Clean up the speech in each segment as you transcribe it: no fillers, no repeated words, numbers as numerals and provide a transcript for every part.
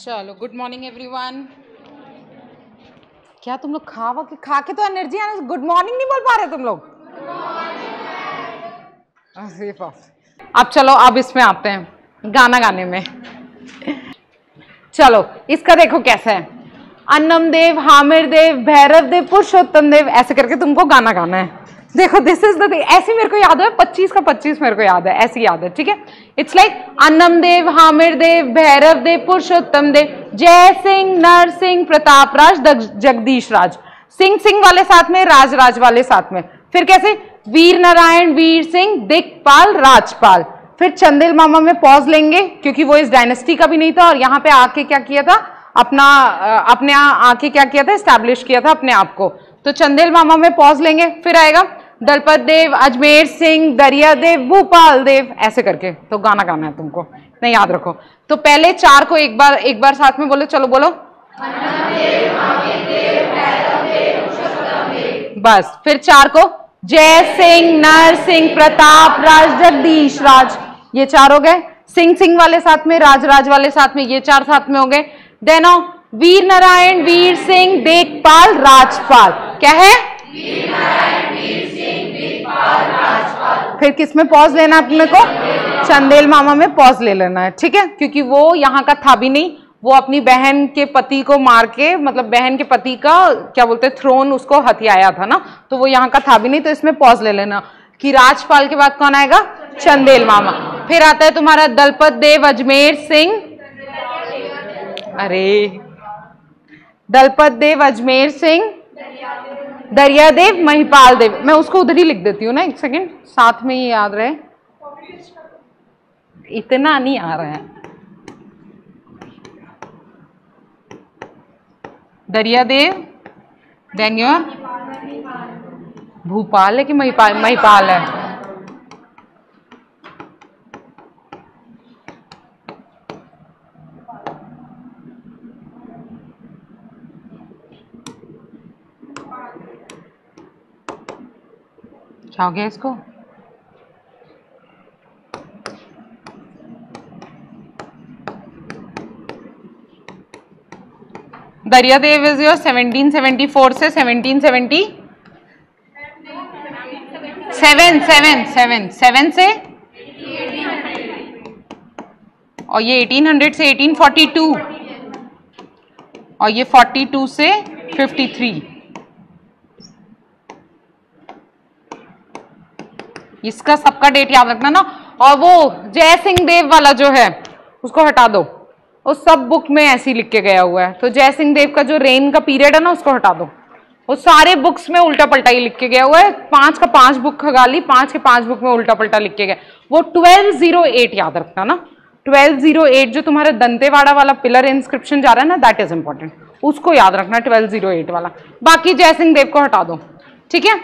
चलो good morning everyone. क्या तुम लोग खा के तो एनर्जी आने, गुड मॉर्निंग नहीं बोल पा रहे तुम लोग? अब चलो अब इसमें आते हैं गाना गाने में। चलो इसका देखो कैसा है। अन्नम देव, हामिर देव, भैरव देव, पुरुषोत्तम देव, ऐसे करके तुमको गाना गाना है। देखो दिस इज द, ऐसे मेरे को याद है 25 का 25 मेरे को याद है, ऐसी याद है, ठीक है। इट्स लाइक अन्नम देव, हामिर देव, भैरव देव, पुरुषोत्तम देव, जय सिंह, नर सिंह, प्रताप राज, जगदीश राज। सिंह सिंह वाले साथ में, राज राज वाले साथ में। फिर कैसे? वीर नारायण, वीर सिंह, दिक्पाल, राजपाल। फिर चंदेल मामा में पॉज लेंगे क्योंकि वो इस डायनेस्टी का भी नहीं था और यहाँ पे आके क्या किया था, अपने आके क्या किया था, एस्टैब्लिश किया था अपने आप को। तो चंदेल मामा में पॉज लेंगे। फिर आएगा दलपत देव, अजमेर सिंह, दरिया देव, भूपाल देव, ऐसे करके तो गाना गाना है तुमको, नहीं याद रखो। तो पहले चार को एक बार साथ में बोलो, चलो बोलो। बस फिर चार को जय सिंह, नर सिंह, प्रताप राज, जगदीश राज, ये चार हो गए। सिंह सिंह वाले साथ में, राज राज वाले साथ में, ये चार साथ में हो गए। देनो वीर नारायण, वीर सिंह, देखपाल, राजपाल। क्या है? वीर नारायण, वीर सिंह, देखपाल, राजपाल। फिर किस में पॉज लेना अपने को? चंदेल मामा में पॉज ले लेना है, ठीक है। क्योंकि वो यहाँ का था भी नहीं, वो अपनी बहन के पति को मार के, मतलब बहन के पति का क्या बोलते थ्रोन उसको हथियाया था ना, तो वो यहाँ का था भी नहीं, तो इसमें पॉज ले लेना कि राजपाल के बाद कौन आएगा? चंदेल मामा। फिर आता है तुम्हारा दलपत देव, अजमेर सिंह, अरे दलपत देव, अजमेर सिंह, दरिया देव, महिपाल देव। मैं उसको उधर ही लिख देती हूँ ना, एक सेकंड, साथ में ही याद रहे, इतना नहीं आ रहा है। दरिया देव, देन योर भूपाल है कि महिपाल? महिपाल है। क्या हो गया इसको? दरिया देव इज योर 1774 से 1777 से, और ये 1800 से 1842, और ये 42 से 53। इसका सबका डेट याद रखना ना। और वो जय सिंह देव वाला जो है उसको हटा दो, वो सब बुक में ऐसे ही लिख के गया हुआ है। तो जय सिंह देव का जो रेन का पीरियड है ना, उसको हटा दो। वो सारे बुक्स में उल्टा पल्टा ही लिख के गया हुआ है। 5 का 5 बुक खगा ली, 5 के 5 बुक में उल्टा पल्टा लिख के गया। वो 1208 याद रखना ना, 1208 जो तुम्हारे दंतेवाड़ा वाला पिलर इंस्क्रिप्शन जा रहा है ना, दैट इज इंपॉर्टेंट, उसको याद रखना 1208 वाला। बाकी जय सिंह देव को हटा दो, ठीक है।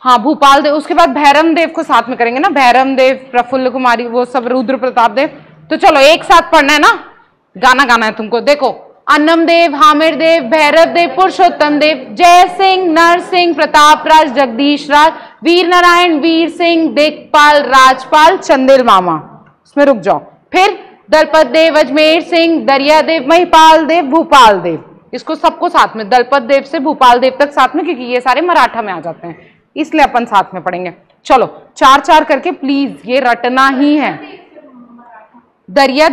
हाँ भूपाल देव, उसके बाद भैरम देव को साथ में करेंगे ना, भैरम देव, प्रफुल्ल कुमारी, वो सब, रुद्र प्रताप देव। तो चलो एक साथ पढ़ना है ना, गाना गाना है तुमको। देखो अन्नम देव, हामिर देव, भैरव देव, पुरुषोत्तम देव, जय सिंह, नर सिंह, प्रताप राज, जगदीश राज, वीर नारायण, वीर सिंह, देखपाल, राजपाल, चंदेल मामा। उसमें रुक जाओ। फिर दलपत देव, अजमेर सिंह, दरिया देव, महिपाल देव, भूपाल देव। इसको सबको साथ में, दलपत देव से भूपाल देव तक साथ में, क्योंकि ये सारे मराठा में आ जाते हैं, इसलिए अपन साथ में पढ़ेंगे। चलो 4-4 करके प्लीज, ये रटना ही है। दरिया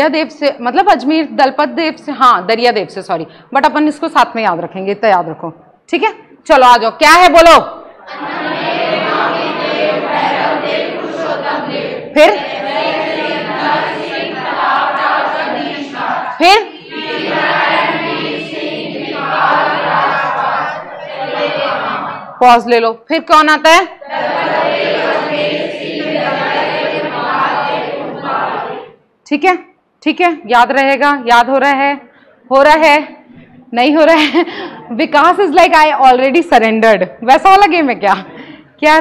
देव से मतलब अजमेर, दलपत देव से, हाँ दरिया देव से, सॉरी, बट अपन इसको साथ में याद रखेंगे, इतना याद रखो, ठीक है। चलो आ जाओ, क्या है बोलो? फिर पॉज ले लो। फिर कौन आता है? ठीक है, ठीक है, याद रहेगा, याद हो रहा है, नहीं हो रहा है। Vikas is like I already surrendered, वैसा वाला गेम है क्या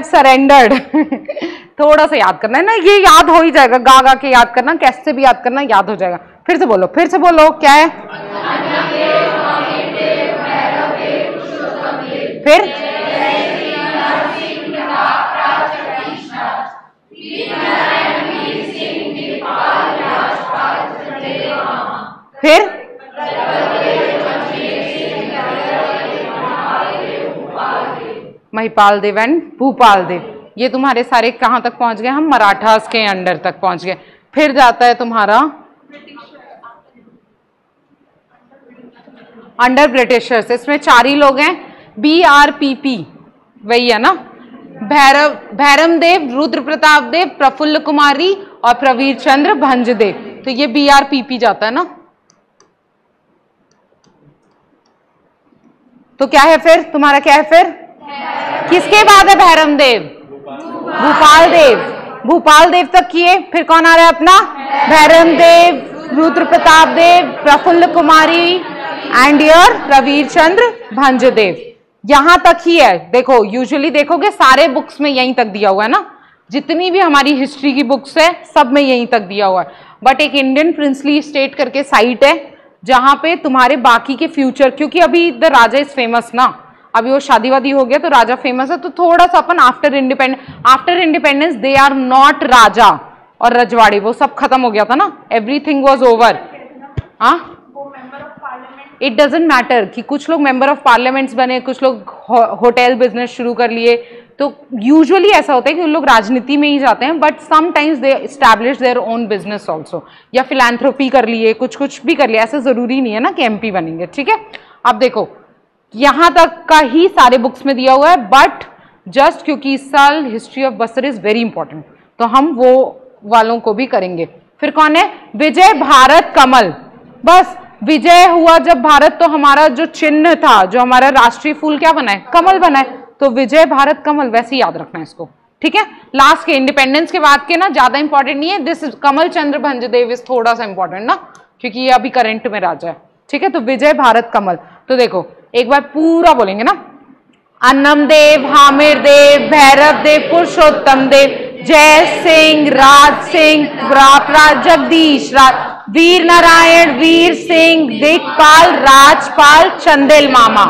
सरेंडर्ड। थोड़ा सा याद करना है ना, ये याद हो ही जाएगा, गा गा के याद करना, कैसे भी याद करना, याद हो जाएगा। फिर से बोलो, क्या है? फिर फिर महिपाल देव एंड भूपाल देव। ये तुम्हारे सारे कहाँ तक पहुंच गए? हम मराठास के अंडर तक पहुंच गए। फिर जाता है तुम्हारा अंडर ब्रिटिशर्स, इसमें 4 ही लोग हैं, BRPP वही है ना, भैरम देव, रुद्र प्रताप देव, प्रफुल्ल कुमारी और प्रवीर चंद्र भंजदेव। तो ये BRPP जाता है ना। तो क्या है फिर तुम्हारा, क्या है फिर? किसके बाद है भैरम देव? भूपाल देव। भूपाल देव तक किए, फिर कौन आ रहा है अपना? भैरम देव, रुद्र प्रताप देव, प्रफुल्ल कुमारी एंड योर प्रवीर चंद्र भंजदेव। यहां तक ही है। देखो यूजुअली देखोगे सारे बुक्स में यहीं तक दिया हुआ है ना, जितनी भी हमारी हिस्ट्री की बुक्स है सब में यहीं तक दिया हुआ है। बट एक इंडियन प्रिंसली स्टेट करके साइट है जहां पे तुम्हारे बाकी के फ्यूचर, क्योंकि अभी द राजा इज फेमस ना, अभी वो शादी वादी हो गया तो राजा फेमस है, तो थोड़ा सा अपन after independence they are not राजा और रजवाड़ी, वो सब खत्म हो गया था ना, एवरीथिंग वाज ओवर। हाँ, इट डजेंट मैटर कि कुछ लोग मेंबर ऑफ पार्लियामेंट्स बने, कुछ लोग होटल बिजनेस शुरू कर लिए, तो यूजुअली ऐसा होता है कि उन लोग राजनीति में ही जाते हैं, but sometimes they establish their own business also, या फिलैंथ्रोपी कर लिए, कुछ भी कर लिया, ऐसा जरूरी नहीं है ना कि MP बनेंगे। ठीक है, अब देखो यहां तक का ही सारे बुक्स में दिया हुआ है, बट जस्ट क्योंकि इस साल history of Bastar is very important तो हम वो वालों को भी करेंगे। फिर कौन है? विजय भारत कमल। बस विजय हुआ जब भारत, तो हमारा जो चिन्ह था, जो हमारा राष्ट्रीय फूल क्या बना है? कमल बना है, तो विजय भारत कमल, वैसे ही याद रखना है इसको। ठीक है, लास्ट के इंडिपेंडेंस के बाद के ना ज्यादा इंपॉर्टेंट नहीं है, this Kamal Chandra Bhanjdeo is थोड़ा सा इंपॉर्टेंट ना, क्योंकि ये अभी करंट में राजा है। ठीक है, तो विजय भारत कमल। तो देखो एक बार पूरा बोलेंगे ना, अन्नम देव, हामिर देव, भैरव देव, पुरुषोत्तम देव, जय सिंह, राज सिंह, राज जगदीश, वीर नारायण, वीर सिंह, दिकपाल, राजपाल, चंदेल मामा।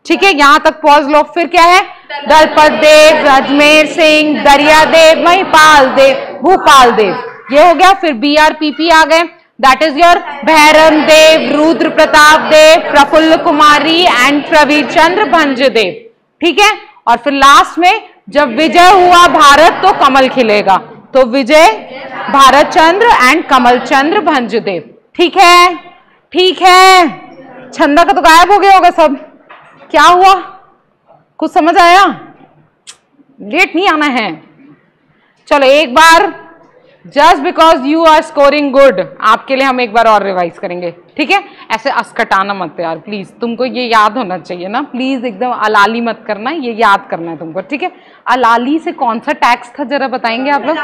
ठीक है, यहां तक पॉज लो। फिर क्या है? दलपत देव, अजमेर सिंह, दरिया देव, महिपाल देव, भूपाल देव, ये हो गया। फिर BRPP आ गए, that is your Bhairam Dev, Rudra Pratap Dev, Prafulla Kumari and Pravir Chandra Bhanjdeo. ठीक है, और फिर लास्ट में जब विजय हुआ भारत तो कमल खिलेगा, तो विजय भारत चंद्र एंड कमल चंद्र भंजदेव। ठीक है, ठीक है, छंदा का तो गायब हो गया होगा सब, क्या हुआ? कुछ समझ आया? लेट नहीं आना है। चलो एक बार, just because you are scoring good, आपके लिए हम एक बार और रिवाइज करेंगे। ठीक है, ऐसे अस्कटाना मत यार प्लीज, तुमको ये याद होना चाहिए ना, प्लीज एकदम अलाली मत करना, ये याद करना है तुमको। ठीक है, अलाली से कौन सा टैक्स था जरा बताएंगे आप लोग?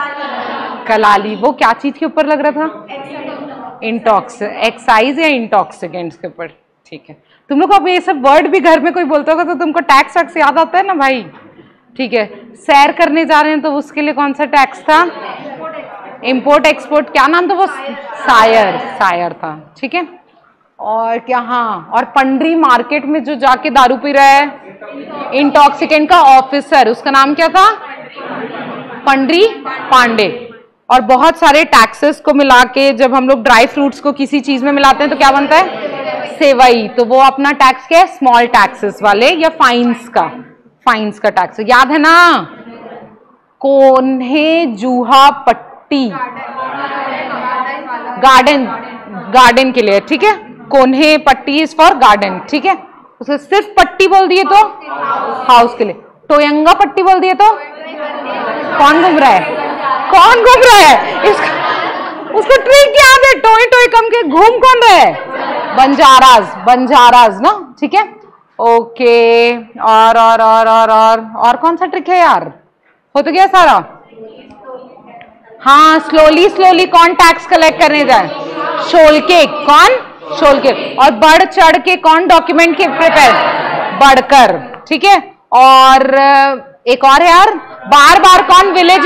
कलाली, वो क्या चीज के ऊपर लग रहा था? इंटॉक्स, एक्साइज या इंटॉक्सिकेंट्स के ऊपर। ठीक है, तुम लोग अब ये सब वर्ड भी घर में कोई बोलता होगा तो तुमको टैक्स वैक्स याद आता है ना भाई। ठीक है, सैर करने जा रहे हैं तो उसके लिए कौन सा टैक्स था? इंपोर्ट एक्सपोर्ट, क्या नाम था वो? सायर था। ठीक है, और क्या? हाँ, और पंडरी मार्केट में जो जाके दारू पी रहा है, इंटॉक्सिकेंट का ऑफिसर, उसका नाम क्या था? पंडरी पांडे। और बहुत सारे टैक्सेस को मिला के जब हम लोग ड्राई फ्रूट्स को किसी चीज में मिलाते हैं तो क्या बनता है? सेवई। तो वो अपना टैक्स क्या है? स्मॉल टैक्सेस वाले या फाइन्स का टैक्स, याद है ना? कोन्हे जूहा पट्टी, गार्डन के लिए। ठीक है, कोन्हे पट्टी इज फॉर गार्डन। ठीक है, उसे सिर्फ पट्टी बोल दिए तो हाउस के लिए, टोयंगा पट्टी बोल दिए तो कौन घूम रहा है? उसको ट्रिक याद है, टोय टोय कम के घूम कौन रहा है? बंजाराज ना। ठीक है, ओके, और कौन सा ट्रिक है यार? हो तो गया सारा। हाँ, स्लोली कौन टैक्स कलेक्ट करने जाए? शोलके। कौन? शोलके। और बढ़ चढ़ के कौन डॉक्यूमेंट के प्रिपेयर? बढ़कर। ठीक है, और एक और है यार, बार कौन विलेज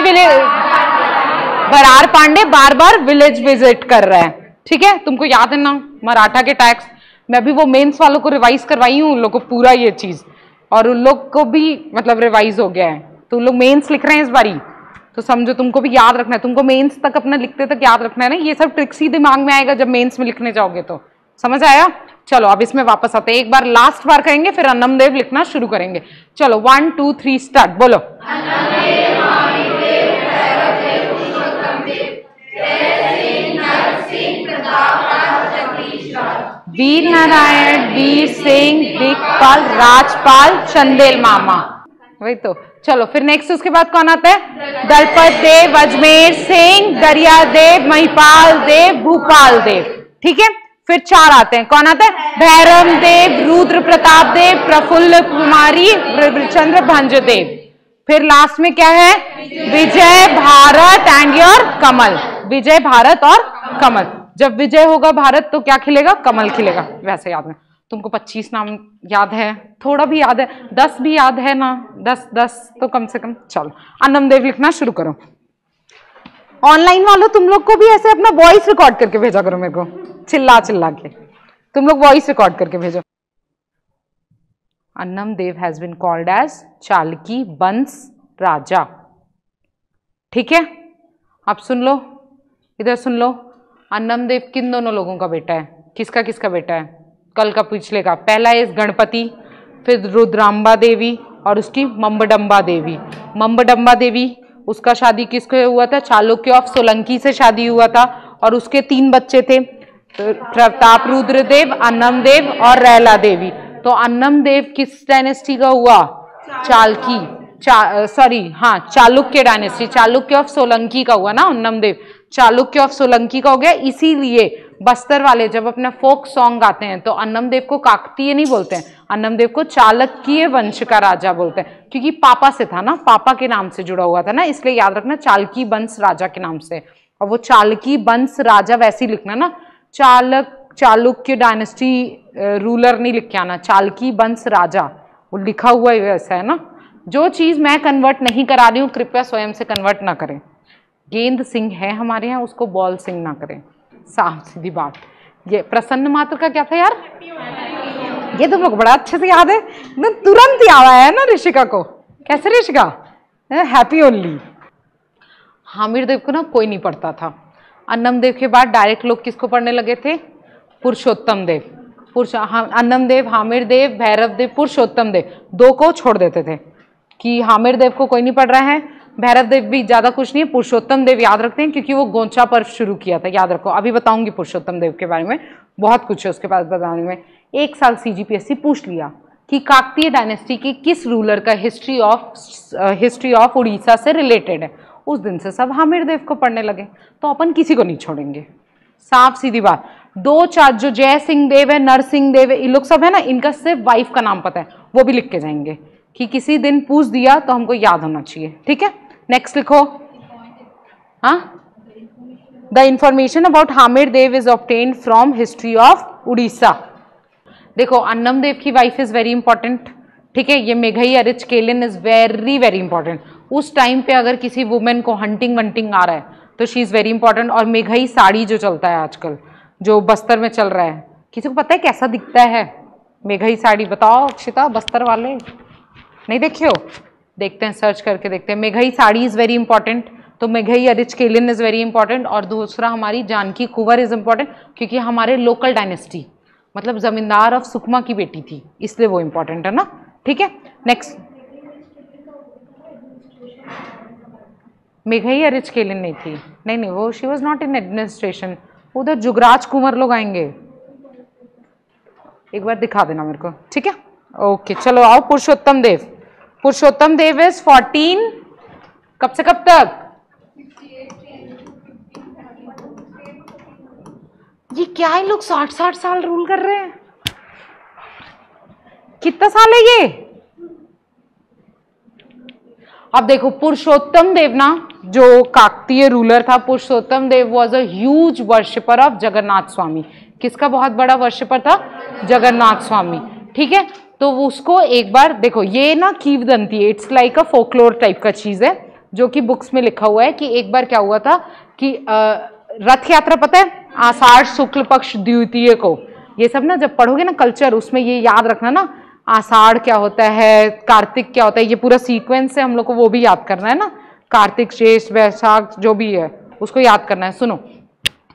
बरार पांडे बार विलेज विजिट कर रहा है। ठीक है, तुमको याद है ना मराठा के टैक्स? मैं भी वो मेंस वालों को रिवाइज करवाई हूँ, उन लोग को पूरा ये चीज, और उन लोग को भी मतलब रिवाइज हो गया है, तो उन लोग मेंस लिख रहे हैं इस बारी, तो समझो तुमको भी याद रखना है, तुमको मेंस तक अपना लिखते तक याद रखना है ना, ये सब ट्रिक्स ही दिमाग में आएगा जब मेंस में लिखने जाओगे तो। समझ आया? चलो अब इसमें वापस आते हैं, एक बार लास्ट बार कहेंगे फिर अन्नमदेव लिखना शुरू करेंगे। चलो 1 2 3 स्टार्ट, बोलो। वीर नारायण, वीर सिंह, दिक्पाल, राजपाल, चंदेल मामा। वही तो। चलो फिर नेक्स्ट उसके बाद कौन आता है? दलपत देव, अजमेर सिंह, दरिया देव, महिपाल देव, भूपाल देव। ठीक है, फिर 4 आते हैं, कौन आता है? भैरम देव, रुद्र प्रताप देव, प्रफुल्ल कुमारी, चंद्र भंज देव। फिर लास्ट में क्या है? विजय, भारत एंड योर कमल। विजय, भारत और कमल। जब विजय होगा भारत तो क्या खिलेगा? कमल खिलेगा। वैसे याद है तुमको 25 नाम याद है, थोड़ा भी याद है, 10 भी याद है ना? 10 तो कम से कम। चलो अन्नमदेव लिखना शुरू करो। ऑनलाइन वालों तुम लोग को भी ऐसे अपना वॉइस रिकॉर्ड करके भेजा करो मेरे को, चिल्ला चिल्ला के तुम लोग वॉइस रिकॉर्ड करके भेजो। Annamdev has been called as चालकी वंश राजा। ठीक है, अब सुन लो, इधर सुन लो। अन्नमदेव किन दोनों लोगों का बेटा है? किसका किसका बेटा है? कल का पिछले का। पहला इस गणपति, फिर रुद्रांबा देवी और उसकी मम्बडम्बा देवी। मम्बडम्बा देवी उसका शादी किसके हुआ था? चालुक्य ऑफ सोलंकी से शादी हुआ था और उसके 3 बच्चे थे, प्रताप रुद्रदेव, अन्नमदेव और रैला देवी। तो अन्नमदेव किस डायनेस्टी का हुआ? चालकी, चालुक्य डायनेस्टी, चालुक्य ऑफ सोलंकी का हुआ ना अन्नमदेव। चालुक्य ऑफ सोलंकी का हो गया, इसीलिए बस्तर वाले जब अपना फोक सॉन्ग गाते हैं तो अन्नमदेव को काकतीय नहीं बोलते हैं, अन्नमदेव को चालुक्य वंश का राजा बोलते हैं, क्योंकि पापा से था ना, पापा के नाम से जुड़ा हुआ था ना, इसलिए याद रखना चालकी वंश राजा के नाम से। और वो चालकी वंश राजा वैसे ही लिखना ना, चालुक्य डायनेस्टी रूलर नहीं लिख के आना, चालकी वंश राजा वो लिखा हुआ ही वैसा है ना। जो चीज मैं कन्वर्ट नहीं करा रही हूँ कृपया स्वयं से कन्वर्ट ना करें। गेंद सिंह है हमारे यहाँ, उसको बॉल सिंह ना करें, साफ सीधी बात। ये प्रसन्न मात्र का क्या था यार? ये तुम लोग बड़ा अच्छे से याद है, तुरंत याद आया है ना ऋषिका को। कैसे ऋषिका? Happy only. हामिर देव को ना कोई नहीं पढ़ता था। अन्नमदेव के बाद डायरेक्ट लोग किसको पढ़ने लगे थे? पुरुषोत्तम देव। अन्नमदेव, हामिर देव, भैरव देव, पुरुषोत्तम देव, 2 को छोड़ देते थे कि हामिर देव को कोई नहीं पढ़ रहा है, भैरव देव भी ज्यादा कुछ नहीं है, पुरुषोत्तम देव याद रखते हैं क्योंकि वो गोंचा पर्व शुरू किया था, याद रखो। अभी बताऊंगी पुरुषोत्तम देव के बारे में, बहुत कुछ है उसके बाद बताने में। 1 साल CGPSC पूछ लिया कि काकतीय डायनेस्टी की किस रूलर का हिस्ट्री ऑफ उड़ीसा से रिलेटेड है। उस दिन से सब हामिर देव को पढ़ने लगे, तो अपन किसी को नहीं छोड़ेंगे, साफ सीधी बात। 2-4 जो जय सिंह देव है, नरसिंह देव है, ये लोग सब है ना, इनका सिर्फ वाइफ का नाम पता है, वो भी लिख के जाएंगे कि किसी दिन पूछ दिया तो हमको याद होना चाहिए। ठीक है, नेक्स्ट लिखो। हाँ, the information about Hamir Dev is obtained from history of Orissa. देखो अन्नमदेव की वाइफ इज वेरी इंपॉर्टेंट। ठीक है, ये मेघई अरिच केलिन इज वेरी वेरी इंपॉर्टेंट। उस टाइम पे अगर किसी वुमेन को हंटिंग वंटिंग आ रहा है तो शी इज वेरी इंपॉर्टेंट। और मेघई साड़ी जो चलता है आजकल, जो बस्तर में चल रहा है, किसी को पता है कैसा दिखता है मेघई साड़ी? बताओ अक्षिता, बस्तर वाले नहीं देखे हो? देखते हैं, सर्च करके देखते हैं। मेघई साड़ी इज वेरी इंपॉर्टेंट, तो मेघई अरिच केलिन इज वेरी इंपॉर्टेंट। और दूसरा हमारी जानकी कुंवर इज इंपॉर्टेंट, क्योंकि हमारे लोकल डायनेस्टी मतलब जमींदार ऑफ सुकमा की बेटी थी, इसलिए वो इंपॉर्टेंट है ना। ठीक है, नेक्स्ट। मेघई अरिच केलिन नहीं थी, नहीं वो she was not in administration. उधर जुगराज कुंवर लोग आएंगे, एक बार दिखा देना मेरे को। ठीक है, ओके चलो आओ। पुरुषोत्तम देव, पुरुषोत्तम देव इज 14, कब से कब तक? ये क्या है, लोग 60-60 साल रूल कर रहे हैं। कितना साल है ये? अब देखो पुरुषोत्तम देव ना, जो काकतीय रूलर था, Purushottam Dev was a huge worshipper of Jagannath Swami. किसका बहुत बड़ा वर्शिपर था? जगन्नाथ स्वामी। ठीक है, तो उसको एक बार देखो, ये ना किंवदंती, it's like a folklore type का चीज है, जो कि बुक्स में लिखा हुआ है कि एक बार क्या हुआ था कि रथ यात्रा, पता है, आषाढ़ शुक्ल पक्ष द्वितीय को, ये सब ना जब पढ़ोगे ना कल्चर, उसमें ये याद रखना ना, आषाढ़ क्या होता है, कार्तिक क्या होता है, ये पूरा सीक्वेंस है, हम लोग को वो भी याद करना है ना। कार्तिक, शेष, वैशाख जो भी है उसको याद करना है। सुनो,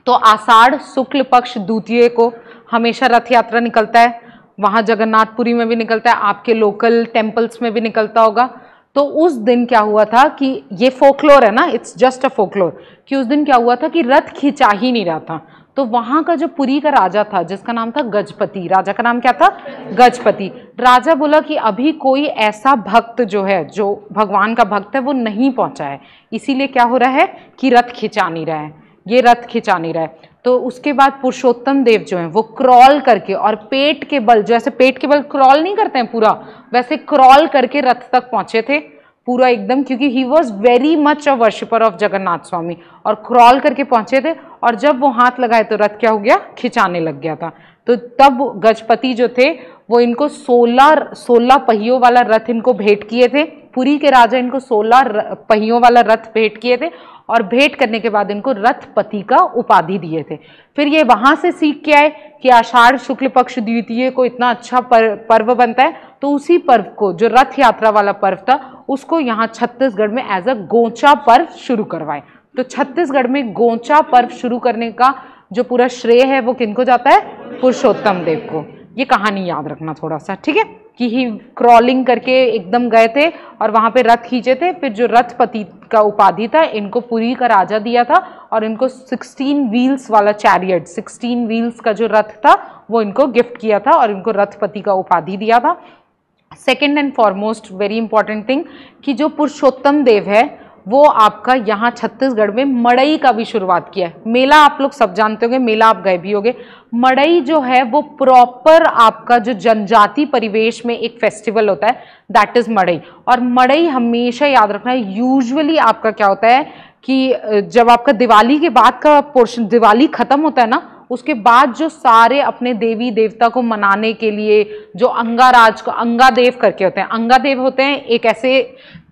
तो आषाढ़ शुक्ल पक्ष द्वितीय को हमेशा रथ यात्रा निकलता है, वहां जगन्नाथपुरी में भी निकलता है, आपके लोकल टेम्पल्स में भी निकलता होगा। तो उस दिन क्या हुआ था कि ये फोकलोर है ना, इट्स जस्ट अ फोकलोर, कि उस दिन क्या हुआ था कि रथ खिंचा ही नहीं रहा था। तो वहां का जो पुरी का राजा था जिसका नाम था गजपति, राजा का नाम क्या था? गजपति। राजा बोला कि अभी कोई ऐसा भक्त जो है, जो भगवान का भक्त है, वो नहीं पहुंचा है, इसीलिए क्या हो रहा है कि रथ खिंचा नहीं रहा है, ये रथ खिंचा नहीं रहा है। तो उसके बाद पुरुषोत्तम देव जो हैं वो क्रॉल करके और पेट के बल, जैसे पेट के बल क्रॉल नहीं करते हैं पूरा, वैसे क्रॉल करके रथ तक पहुंचे थे पूरा एकदम, क्योंकि he was very much a worshipper of Jagannath Swami, और क्रॉल करके पहुंचे थे। और जब वो हाथ लगाए तो रथ क्या हो गया? खिंचाने लग गया था। तो तब गजपति जो थे वो इनको 16 पहियों वाला रथ इनको भेंट किए थे। पुरी के राजा इनको 16 पहियों वाला रथ भेंट किए थे, और भेंट करने के बाद इनको रथपति का उपाधि दिए थे। फिर ये वहां से सीख के आए कि आषाढ़ शुक्ल पक्ष द्वितीय को इतना अच्छा पर्व बनता है, तो उसी पर्व को, जो रथ यात्रा वाला पर्व था, उसको यहाँ छत्तीसगढ़ में एज अ गोंचा पर्व शुरू करवाए। तो छत्तीसगढ़ में गोंचा पर्व शुरू करने का जो पूरा श्रेय है वो किनको जाता है? पुरुषोत्तम देव को। ये कहानी याद रखना थोड़ा सा, ठीक है, कि ही क्रॉलिंग करके एकदम गए थे और वहां पे रथ खींचे थे। फिर जो रथपति का उपाधि था इनको पुरी का राजा दिया था, और इनको 16 व्हील्स वाला चैरियट, 16 व्हील्स का जो रथ था वो इनको गिफ्ट किया था, और इनको रथपति का उपाधि दिया था। Second and foremost very important thing, कि जो पुरुषोत्तम देव है वो आपका यहाँ छत्तीसगढ़ में मड़ई का भी शुरुआत किया है। मेला आप लोग सब जानते होंगे, मेला आप गए भी होंगे। मड़ई जो है वो प्रॉपर आपका जो जनजाति परिवेश में एक फेस्टिवल होता है, दैट इज मड़ई। और मड़ई हमेशा याद रखना है, यूजुअली आपका क्या होता है कि जब आपका दिवाली के बाद का पोर्शन, दिवाली खत्म होता है ना, उसके बाद जो सारे अपने देवी देवता को मनाने के लिए जो अंगाराज को, अंगादेव करके होते हैं, अंगादेव होते हैं एक ऐसे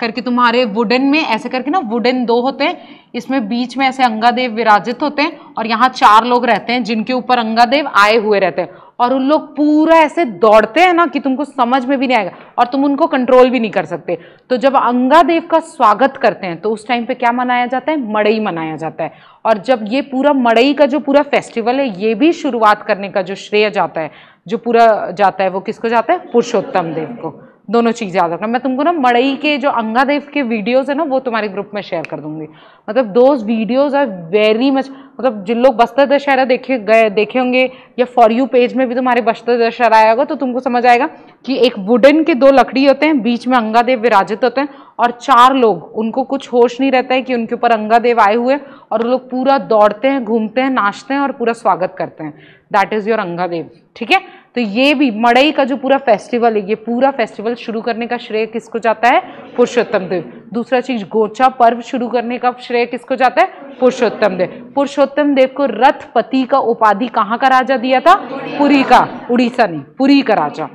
करके तुम्हारे वुडन में ऐसे करके ना, वुडन 2 होते हैं, इसमें बीच में ऐसे अंगादेव विराजित होते हैं, और यहाँ 4 लोग रहते हैं जिनके ऊपर अंगादेव आए हुए रहते हैं, और उन लोग पूरा ऐसे दौड़ते हैं ना कि तुमको समझ में भी नहीं आएगा, और तुम उनको कंट्रोल भी नहीं कर सकते। तो जब अंगादेव का स्वागत करते हैं तो उस टाइम पे क्या मनाया जाता है? मड़ई मनाया जाता है। और जब ये पूरा मड़ई का जो पूरा फेस्टिवल है, ये भी शुरुआत करने का जो श्रेय जाता है, जो पूरा जाता है, वो किसको जाता है? पुरुषोत्तम देव को। दोनों चीज याद रखना। मैं तुमको ना मड़ई के जो अंगादेव के वीडियोस है ना, वो तुम्हारे ग्रुप में शेयर कर दूंगी। मतलब those videos are very much, मतलब जिन लोग बस्तर दशहरा देखे होंगे, या फॉर यू पेज में भी तुम्हारे बस्तर दशहरा आया होगा, तो तुमको समझ आएगा कि एक वुडन के 2 लकड़ी होते हैं, बीच में अंगादेव विराजित होते हैं, और 4 लोग, उनको कुछ होश नहीं रहता है कि उनके ऊपर अंगादेव आए हुए, और वो लोग पूरा दौड़ते हैं, घूमते हैं, नाचते हैं और पूरा स्वागत करते हैं। दैट इज योर अंगादेव, ठीक है। तो ये भी मड़ई का जो पूरा फेस्टिवल है, ये पूरा फेस्टिवल शुरू करने का श्रेय किसको जाता है? पुरुषोत्तम देव। दूसरा चीज, गोचा पर्व शुरू करने का श्रेय किसको जाता है? पुरुषोत्तम देव। पुरुषोत्तम देव को रथपति का उपाधि कहाँ का राजा दिया था? पुरी का, उड़ीसा नहीं, पुरी का राजा।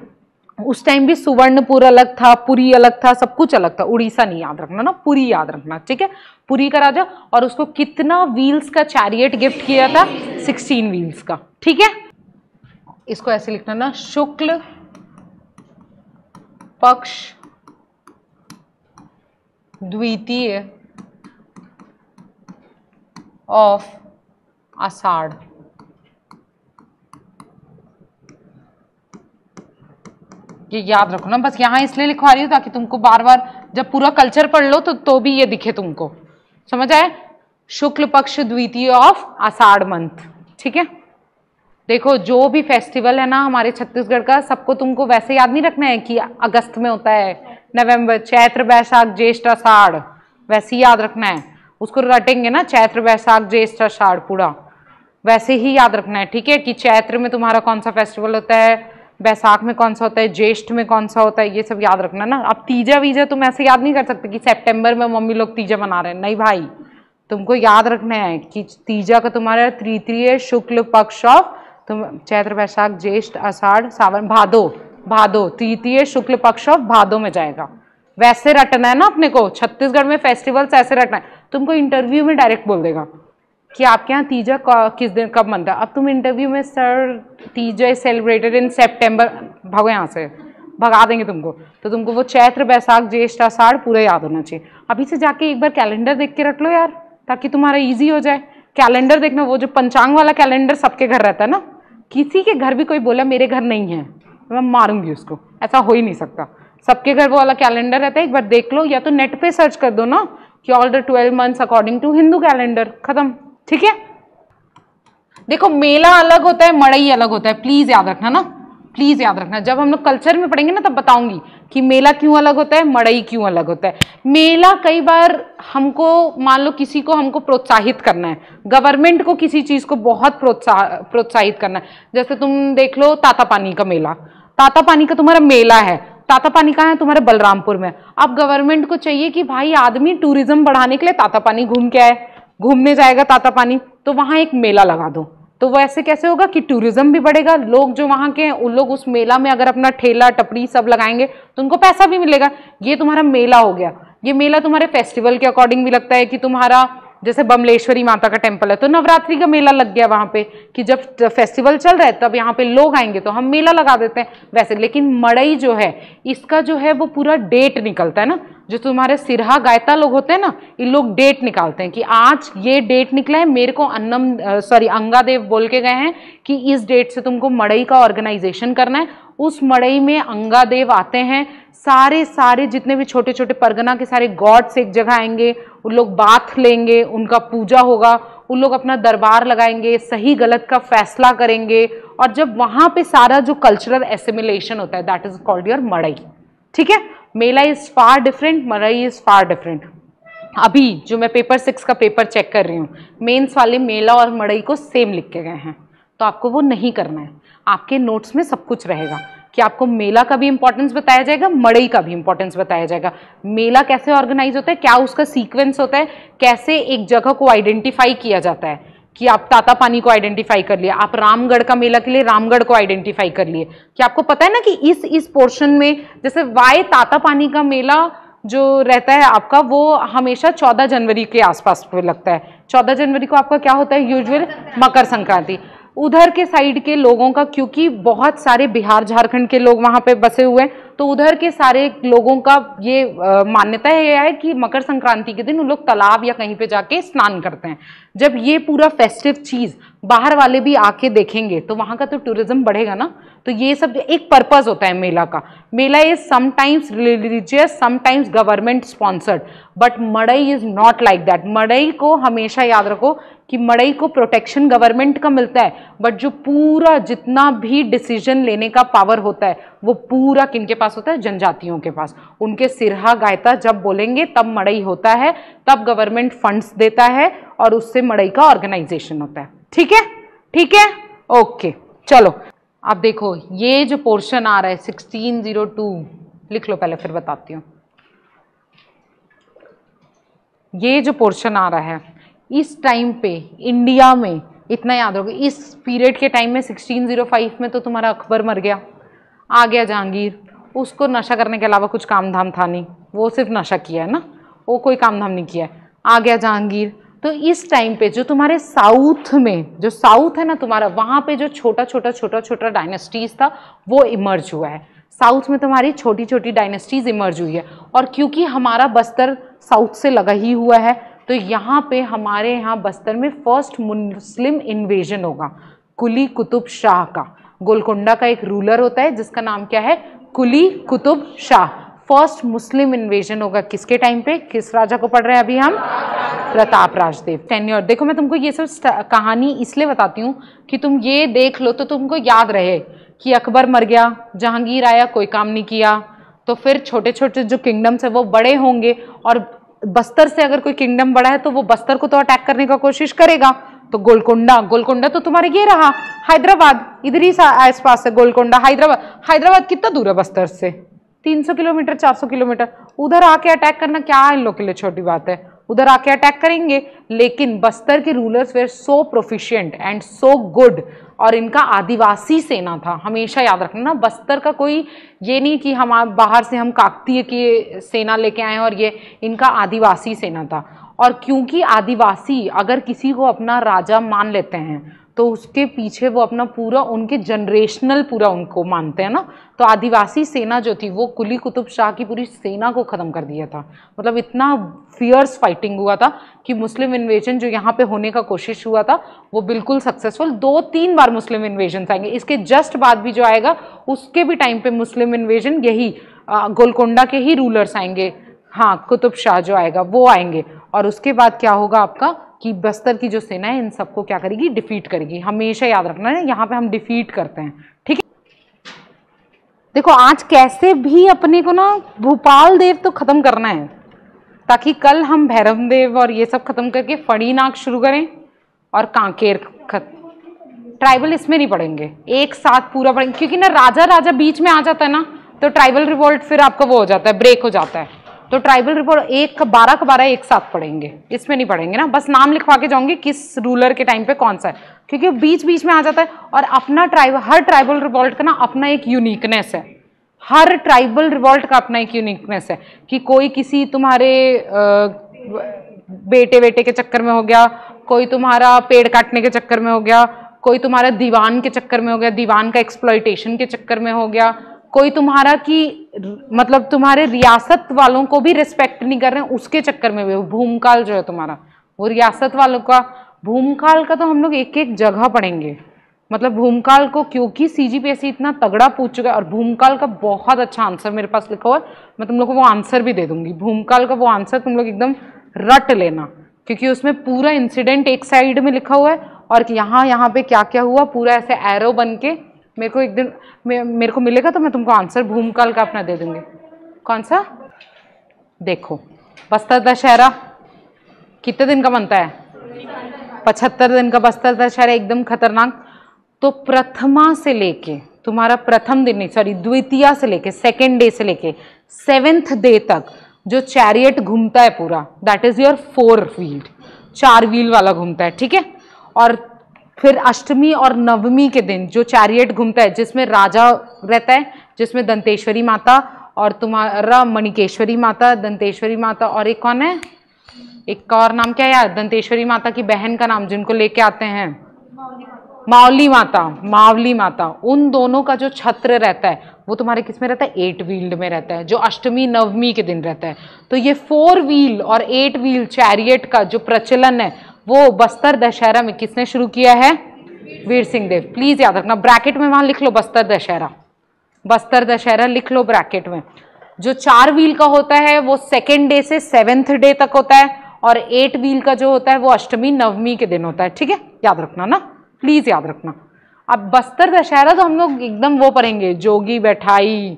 उस टाइम भी सुवर्णपुर अलग था, पुरी अलग था, सब कुछ अलग था। उड़ीसा नहीं याद रखना ना, पुरी याद रखना, ठीक है। पुरी का राजा, और उसको कितना व्हील्स का चैरियट गिफ्ट किया था? 16 व्हील्स का, ठीक है। इसको ऐसे लिखना ना, शुक्ल पक्ष द्वितीय ऑफ आषाढ़। ये याद रखो ना, बस यहां इसलिए लिखवा रही हूं ताकि तुमको बार बार जब पूरा कल्चर पढ़ लो तो भी ये दिखे तुमको, समझ आए? शुक्ल पक्ष द्वितीय ऑफ आषाढ़ मंथ, ठीक है। देखो जो भी फेस्टिवल है ना हमारे छत्तीसगढ़ का, सबको तुमको वैसे याद नहीं रखना है कि अगस्त में होता है, नवंबर, चैत्र बैसाख ज्येष्ठ आषाढ़, वैसे ही याद रखना है। उसको रटेंगे ना, चैत्र बैसाख ज्येष्ठ आषाढ़, पूरा वैसे ही याद रखना है, ठीक है। कि चैत्र में तुम्हारा कौन सा फेस्टिवल होता है, बैसाख में कौन सा होता है, ज्येष्ठ में कौन सा होता है, ये सब याद रखना ना। अब तीजा वीजा तुम ऐसे याद नहीं कर सकते कि सितंबर में मम्मी लोग तीजा मना रहे हैं, नहीं भाई, तुमको याद रखना है कि तीजा का तुम्हारा तृतीय शुक्ल पक्ष ऑफ, तुम चैत्र बैसाख ज्येष्ठ आषाढ़ सावन भादो तृतीय शुक्ल पक्ष ऑफ भादो में जाएगा। वैसे रटना है ना अपने को, छत्तीसगढ़ में फेस्टिवल्स ऐसे रटना है। तुमको इंटरव्यू में डायरेक्ट बोल देगा कि आपके यहाँ तीजा किस दिन कब मनता है। अब तुम इंटरव्यू में सर तीजा सेलिब्रेटेड इन सितंबर, भागो यहाँ से, भगा देंगे तुमको। तो तुमको वो चैत्र बैसाख ज्येष्ठ आषाढ़ पूरा याद होना चाहिए। अभी से जाके एक बार कैलेंडर देख के रट लो यार, ताकि तुम्हारा ईजी हो जाए। कैलेंडर देखना, वो जो पंचांग वाला कैलेंडर सबके घर रहता है ना, किसी के घर भी कोई बोला मेरे घर नहीं है, मैं मारूंगी उसको, ऐसा हो ही नहीं सकता। सबके घर वो वाला कैलेंडर रहता है, एक बार देख लो, या तो नेट पे सर्च कर दो ना कि all the 12 months according to Hindu calendar, खत्म। ठीक है, देखो मेला अलग होता है, मड़ई अलग होता है, प्लीज याद रखना ना, प्लीज याद रखना। जब हम लोग कल्चर में पढ़ेंगे ना तब बताऊंगी कि मेला क्यों अलग होता है, मड़ई क्यों अलग होता है। मेला कई बार हमको, मान लो किसी को हमको प्रोत्साहित करना है, गवर्नमेंट को किसी चीज को बहुत प्रोत्साहित करना है। जैसे तुम देख लो तातापानी का मेला, तातापानी का तुम्हारा मेला है, तातापानी कहाँ है, तुम्हारे बलरामपुर में। अब गवर्नमेंट को चाहिए कि भाई आदमी टूरिज्म बढ़ाने के लिए तातापानी घूम के आए, घूमने जाएगा तातापानी, तो वहां एक मेला लगा दो। तो वो ऐसे कैसे होगा कि टूरिज्म भी बढ़ेगा, लोग जो वहां के हैं उन लोग उस मेला में अगर अपना ठेला टपरी सब लगाएंगे तो उनको पैसा भी मिलेगा। ये तुम्हारा मेला हो गया। ये मेला तुम्हारे फेस्टिवल के अकॉर्डिंग भी लगता है कि तुम्हारा जैसे बमलेश्वरी माता का टेम्पल है तो नवरात्रि का मेला लग गया वहां पे, कि जब फेस्टिवल चल रहा है तब यहाँ पे लोग आएंगे तो हम मेला लगा देते हैं वैसे। लेकिन मड़ई जो है इसका जो है वो पूरा डेट निकलता है ना, जो तुम्हारे सिरहा गायता लोग होते हैं ना, इन लोग डेट निकालते हैं कि आज ये डेट निकला है, मेरे को अंगादेव बोल के गए हैं कि इस डेट से तुमको मड़ई का ऑर्गेनाइजेशन करना है। उस मड़ई में अंगादेव आते हैं, सारे जितने भी छोटे छोटे परगना के सारे गॉड्स एक जगह आएंगे, उन लोग बात लेंगे, उनका पूजा होगा, उन लोग अपना दरबार लगाएंगे, सही गलत का फैसला करेंगे। और जब वहां पे सारा जो कल्चरल एसिमिलेशन होता है that is called your Madai. ठीक है, mela is far different, Madai is far different. अभी जो मैं पेपर 6 का पेपर चेक कर रही हूँ, मेंस वाले मेला और मड़ई को सेम लिख के गए हैं, तो आपको वो नहीं करना है। आपके नोट्स में सब कुछ रहेगा कि आपको मेला का भी इंपॉर्टेंस बताया जाएगा, मड़ई का भी इंपॉर्टेंस बताया जाएगा। मेला कैसे ऑर्गेनाइज होता है, क्या उसका सीक्वेंस होता है, कैसे एक जगह को आइडेंटिफाई किया जाता है कि आप तातापानी को आइडेंटिफाई कर लिया, आप रामगढ़ का मेला के लिए रामगढ़ को आइडेंटिफाई कर लिए, कि आपको पता है ना कि इस पोर्शन में जैसे वाई तातापानी का मेला जो रहता है आपका वो हमेशा 14 जनवरी के आसपास पे लगता है। 14 जनवरी को आपका क्या होता है यूजुअल, मकर संक्रांति। उधर के साइड के लोगों का, क्योंकि बहुत सारे बिहार झारखंड के लोग वहां पे बसे हुए हैं, तो उधर के सारे लोगों का ये मान्यता है कि मकर संक्रांति के दिन उन लोग तालाब या कहीं पे जाके स्नान करते हैं। जब ये पूरा फेस्टिव चीज बाहर वाले भी आके देखेंगे तो वहां का तो टूरिज्म बढ़ेगा ना। तो ये सब एक पर्पस होता है मेला का। Mela is sometimes religious, sometimes government sponsored, but Madai is not like that. Madai को हमेशा याद रखो कि मड़ई को प्रोटेक्शन गवर्नमेंट का मिलता है, बट जो पूरा जितना भी डिसीजन लेने का पावर होता है वो पूरा किनके पास होता है, जनजातियों के पास। उनके सिरहा गायता जब बोलेंगे तब मड़ई होता है, तब गवर्नमेंट फंड्स देता है और उससे मड़ई का ऑर्गेनाइजेशन होता है। ठीक है, ठीक है, ओके। चलो अब देखो ये जो पोर्शन आ रहा है 1602, लिख लो पहले फिर बताती हूँ। ये जो पोर्शन आ रहा है इस टाइम पे इंडिया में, इतना याद रखो, इस पीरियड के टाइम में 1605 में तो तुम्हारा अकबर मर गया, आ गया जहांगीर। उसको नशा करने के अलावा कुछ काम धाम था नहीं, वो सिर्फ नशा किया है ना, वो कोई काम धाम नहीं किया है। आ गया जहांगीर। तो इस टाइम पे जो तुम्हारे साउथ में, जो साउथ है ना तुम्हारा, वहाँ पे जो छोटा छोटा डायनेस्टीज था वो इमर्ज हुआ है। साउथ में तुम्हारी छोटी छोटी डायनेस्टीज इमर्ज हुई है। और क्योंकि हमारा बस्तर साउथ से लगा ही हुआ है तो यहाँ पे हमारे यहाँ बस्तर में फर्स्ट मुस्लिम इन्वेजन होगा कुली कुतुब शाह का। गोलकोंडा का एक रूलर होता है जिसका नाम क्या है, Quli Qutub Shah. First Muslim invasion होगा किसके टाइम पे, किस राजा को पढ़ रहे हैं अभी हम, प्रताप राजदेव। टेन्योर देखो, मैं तुमको ये सब कहानी इसलिए बताती हूँ कि तुम ये देख लो तो तुमको याद रहे कि अकबर मर गया, जहांगीर आया, कोई काम नहीं किया, तो फिर छोटे छोटे जो किंगडम्स है वो बड़े होंगे और बस्तर से अगर कोई किंगडम बड़ा है तो वो बस्तर को तो अटैक करने का कोशिश करेगा। तो गोलकोंडा तो तुम्हारे ये रहा, हैदराबाद इधर ही आस पास है गोलकोंडा। हैदराबाद कितना दूर है बस्तर से, 300 किलोमीटर 400 किलोमीटर। उधर आके अटैक करना क्या इन लोग के लिए छोटी बात है, उधर आके अटैक करेंगे। लेकिन बस्तर के rulers were so proficient and so good, और इनका आदिवासी सेना था। हमेशा याद रखना ना, बस्तर का कोई ये नहीं कि हम बाहर से हम काकतीय की सेना लेके आए और ये इनका आदिवासी सेना था। और क्योंकि आदिवासी अगर किसी को अपना राजा मान लेते हैं तो उसके पीछे वो अपना पूरा उनके जनरेशनल पूरा उनको मानते हैं ना। तो आदिवासी सेना जो थी वो कुली कुतुब शाह की पूरी सेना को ख़त्म कर दिया था। मतलब इतना फियर्स फाइटिंग हुआ था कि मुस्लिम इन्वेजन जो यहाँ पे होने का कोशिश हुआ था वो बिल्कुल सक्सेसफुल। 2-3 बार मुस्लिम इन्वेजन आएंगे, इसके जस्ट बाद भी जो आएगा उसके भी टाइम पे मुस्लिम इन्वेजन, यही गोलकोंडा के ही रूलर्स आएंगे, हाँ कुतुब शाह जो आएगा वो आएंगे। और उसके बाद क्या होगा आपका कि बस्तर की जो सेना है इन सबको क्या करेगी, डिफीट करेगी। हमेशा याद रखना है यहाँ पे हम डिफीट करते हैं, ठीक है। देखो आज कैसे भी अपने को ना भूपाल देव तो खत्म करना है, ताकि कल हम भैरव देव और ये सब खत्म करके फणीनाग शुरू करें और कांकेर ट्राइबल इसमें नहीं पढ़ेंगे, एक साथ पूरा पढ़ेंगे। क्योंकि ना राजा राजा बीच में आ जाता है ना, तो ट्राइबल रिवोल्ट फिर आपका वो हो जाता है, ब्रेक हो जाता है। तो ट्राइबल रिवोल्ट 12 का 12 एक साथ पढ़ेंगे, इसमें नहीं पढ़ेंगे ना, बस नाम लिखवा के जाऊंगी किस रूलर के टाइम पे कौन सा है, क्योंकि बीच बीच में आ जाता है। और अपना हर ट्राइबल रिवोल्ट का ना अपना एक यूनिकनेस है, हर ट्राइबल रिवोल्ट का अपना एक यूनिकनेस है कि कोई किसी तुम्हारे बेटे बेटे के चक्कर में हो गया, कोई तुम्हारा पेड़ काटने के चक्कर में हो गया, कोई तुम्हारा दीवान के चक्कर में हो गया, दीवान का एक्सप्लॉइटेशन के चक्कर में हो गया, कोई तुम्हारा कि मतलब तुम्हारे रियासत वालों को भी रिस्पेक्ट नहीं कर रहे हैं उसके चक्कर में भी। भूमकाल जो है तुम्हारा वो रियासत वालों का, भूमकाल का तो हम लोग एक एक जगह पढ़ेंगे। मतलब भूमकाल को क्योंकि सीजीपीएससी इतना तगड़ा पूछ चुका है, और भूमकाल का बहुत अच्छा आंसर मेरे पास लिखा हुआ है, मैं तुम लोग को वो आंसर भी दे दूंगी। भूमकाल का वो आंसर तुम लोग एकदम रट लेना, क्योंकि उसमें पूरा इंसिडेंट एक साइड में लिखा हुआ है और यहाँ पे क्या क्या हुआ पूरा ऐसे एरो बन के मेरे को एक दिन मेरे को मिलेगा तो मैं तुमको आंसर भूमकाल का अपना दे दूंगी। कौन सा? देखो बस्तर दशहरा कितने दिन का बनता है? 75 दिन का बस्तर दशहरा, एकदम खतरनाक। तो प्रथमा से लेके तुम्हारा प्रथम दिन नहीं सॉरी द्वितीया से लेके सेकेंड डे से लेके 7th डे तक जो चैरियट घूमता है पूरा, that is your 4 wheel, 4 wheel वाला घूमता है, ठीक है। और फिर अष्टमी और नवमी के दिन जो चैरियट घूमता है जिसमें राजा रहता है, जिसमें दंतेश्वरी माता और तुम्हारा मणिकेश्वरी माता, दंतेश्वरी माता और एक कौन है, एक का और नाम क्या है यार, दंतेश्वरी माता की बहन का नाम जिनको लेके आते हैं, मावली माता, मावली माता। उन दोनों का जो छत्र रहता है वो तुम्हारे किस में रहता है? 8 व्हील्ड में रहता है, जो अष्टमी नवमी के दिन रहता है। तो ये 4 व्हील और 8 व्हील चैरियट का जो प्रचलन है वो बस्तर दशहरा में किसने शुरू किया है? वीर सिंह देव। प्लीज याद रखना, ब्रैकेट में वहां लिख लो बस्तर दशहरा, बस्तर दशहरा लिख लो ब्रैकेट में। जो 4 व्हील का होता है वो 2nd डे से 7th डे तक होता है, और 8 व्हील का जो होता है वो अष्टमी नवमी के दिन होता है, ठीक है। याद रखना ना, प्लीज याद रखना। अब बस्तर दशहरा तो हम लोग एकदम वो पढ़ेंगे, जोगी बैठाई,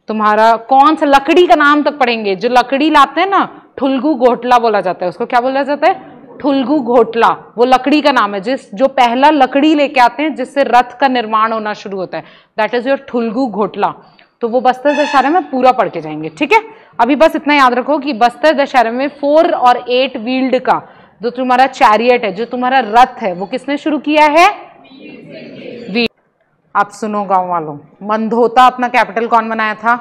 तुम्हारा कौन सा लकड़ी का नाम तक पढ़ेंगे। जो लकड़ी लाते हैं ना, ठुल्गू घोटला बोला जाता है उसको, क्या बोला जाता है? ठुल्गू घोटला, वो लकड़ी का नाम है। जो पहला लकड़ी लेके आते हैं जिससे रथ का निर्माण होना शुरू होता है, दैट इज योर ठुल्गू घोटला। तो वो बस्तर दशहरा में पूरा पढ़ के जाएंगे, ठीक है। अभी बस इतना याद रखो कि बस्तर दशहरा में 4 और 8 व्हील्ड का जो तुम्हारा चैरियट है, जो तुम्हारा रथ है, वो किसने शुरू किया है? वीर। आप सुनो गांव वालों, मंधोता अपना कैपिटल कौन बनाया था?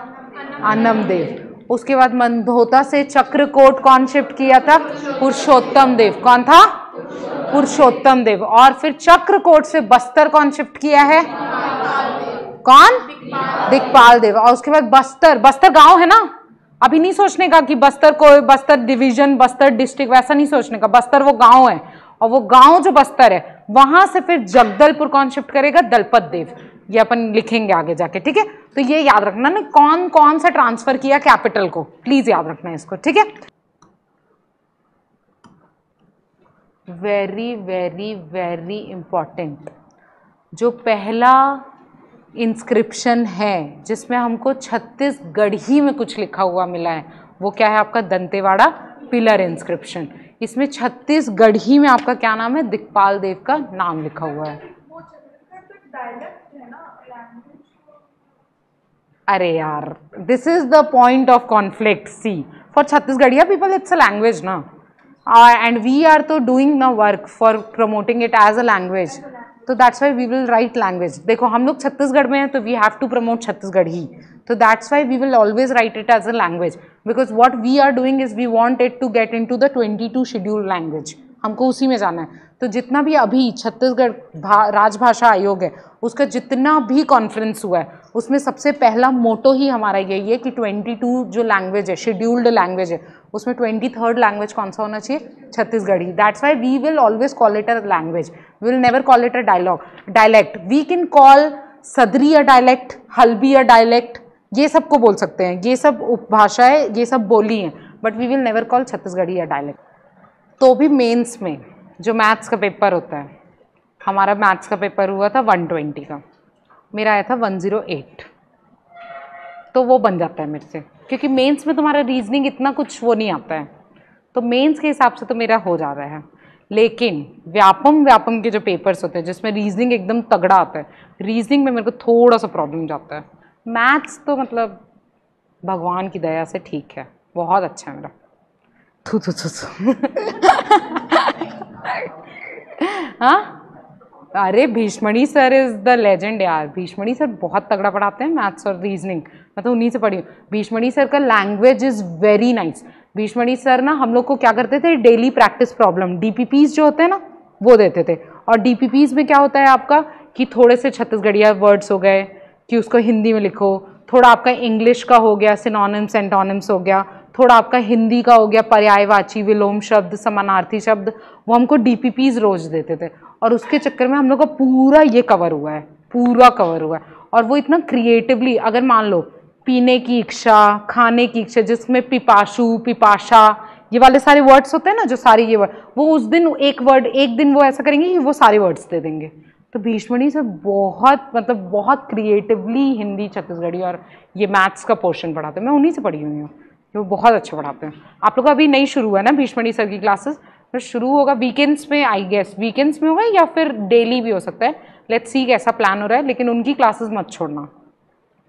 अन्नमदेव। उसके बाद मंधोता से चक्रकोट कौन शिफ्ट किया था? पुरुषोत्तम देव। कौन था? पुरुषोत्तम देव। और फिर चक्रकोट से बस्तर कौन शिफ्ट किया है? कौन? दिक्पाल देव। और उसके बाद बस्तर, बस्तर गांव है ना, अभी नहीं सोचने का कि बस्तर को बस्तर डिवीजन, बस्तर डिस्ट्रिक्ट, वैसा नहीं सोचने का। बस्तर वो गांव है, और वो गांव जो बस्तर है वहां से फिर जगदलपुर कौन शिफ्ट करेगा? दलपत देव। ये अपन लिखेंगे आगे जाके, ठीक है। तो ये याद रखना ना, कौन कौन सा ट्रांसफर किया कैपिटल को, प्लीज याद रखना इसको, ठीक है। वेरी वेरी वेरी इंपॉर्टेंट, जो पहला इंस्क्रिप्शन है जिसमें हमको छत्तीसगढ़ी में कुछ लिखा हुआ मिला है, वो क्या है आपका? Dantewada pillar inscription. इसमें छत्तीसगढ़ी में आपका क्या नाम है? दिक्पाल देव का नाम लिखा हुआ है। अरे यार, this is the point of conflict. See for Chhattisgarhiya people it's a language ना, एंड वी आर तो doing the work for promoting it as a language, तो that's why we will write language. देखो हम लोग छत्तीसगढ़ में हैं तो we have to promote Chhattisgarhi, तो that's why we will always write it as a language, because what we are doing is we want it to get into the 22 schedule language, हमको उसी में जाना है। तो तो जितना भी अभी छत्तीसगढ़ राजभाषा आयोग है उसका जितना भी कॉन्फ्रेंस हुआ है उसमें सबसे पहला मोटो ही हमारा यही है कि 22 जो लैंग्वेज है, शेड्यूल्ड लैंग्वेज है, उसमें 23rd लैंग्वेज कौन सा होना चाहिए? Chhattisgarhi. That's why we will always call it a language, we will never call it a dialect. We can call Sadri a dialect, Halbi a dialect, ये सबको बोल सकते हैं, ये सब उपभाषा है, ये सब बोली हैं, but we will never call Chhattisgarhi या डायलैक्ट। तो भी मेंस में जो मैथ्स का पेपर होता है, हमारा मैथ्स का पेपर हुआ था 120 का, मेरा आया था 108, तो वो बन जाता है मेरे से, क्योंकि मेंस में तुम्हारा रीजनिंग इतना कुछ वो नहीं आता है, तो मेंस के हिसाब से तो मेरा हो जा रहा है। लेकिन व्यापम के जो पेपर्स होते हैं जिसमें रीजनिंग एकदम तगड़ा आता है, रीजनिंग में मेरे को थोड़ा सा प्रॉब्लम जाता है। मैथ्स तो मतलब भगवान की दया से ठीक है, बहुत अच्छा है मेरा। थू थू थू हाँ, अरे भीष्मणी सर इज़ द लेजेंड यार। भीष्मणी सर बहुत तगड़ा पढ़ाते हैं मैथ्स और रीजनिंग, मैं तो उन्हीं से पढ़ी हूँ। भीष्मणी सर का language is very nice. Bhishmani sir ना हम लोग को क्या करते थे, डेली प्रैक्टिस प्रॉब्लम डीपीपीज जो होते हैं ना वो देते थे। और डीपीपीज में क्या होता है आपका कि थोड़े से छत्तीसगढ़िया वर्ड्स हो गए कि उसको हिंदी में लिखो, थोड़ा आपका इंग्लिश का हो गया, सिनोनिम्स एंटोनिम्स हो गया, थोड़ा आपका हिंदी का हो गया, पर्यायवाची, विलोम शब्द, समानार्थी शब्द, वो हमको डीपीपीज रोज देते थे। और उसके चक्कर में हम लोग का पूरा ये कवर हुआ है, पूरा कवर हुआ है। और वो इतना क्रिएटिवली, अगर मान लो पीने की इच्छा, खाने की इच्छा, जिसमें पिपाशु, पिपाशा, ये वाले सारे वर्ड्स होते हैं ना, जो सारे ये वर्ड, वो उस दिन एक वर्ड, एक दिन वो ऐसा करेंगे कि वो सारे वर्ड्स दे देंगे। तो भीष्मणी से बहुत मतलब बहुत क्रिएटिवली हिंदी, छत्तीसगढ़ी और ये मैथ्स का पोर्शन पढ़ाते हैं। मैं उन्हीं से पढ़ी हुई हूँ, वो बहुत अच्छा पढ़ाते हैं। आप लोग का अभी नहीं शुरू हुआ है ना भीष्मणी सर की क्लासेस, फिर शुरू होगा वीकेंड्स में, आई गेस वीकेंड्स में होगा या फिर डेली भी हो सकता है। लेट्स सी कैसा प्लान हो रहा है, लेकिन उनकी क्लासेस मत छोड़ना,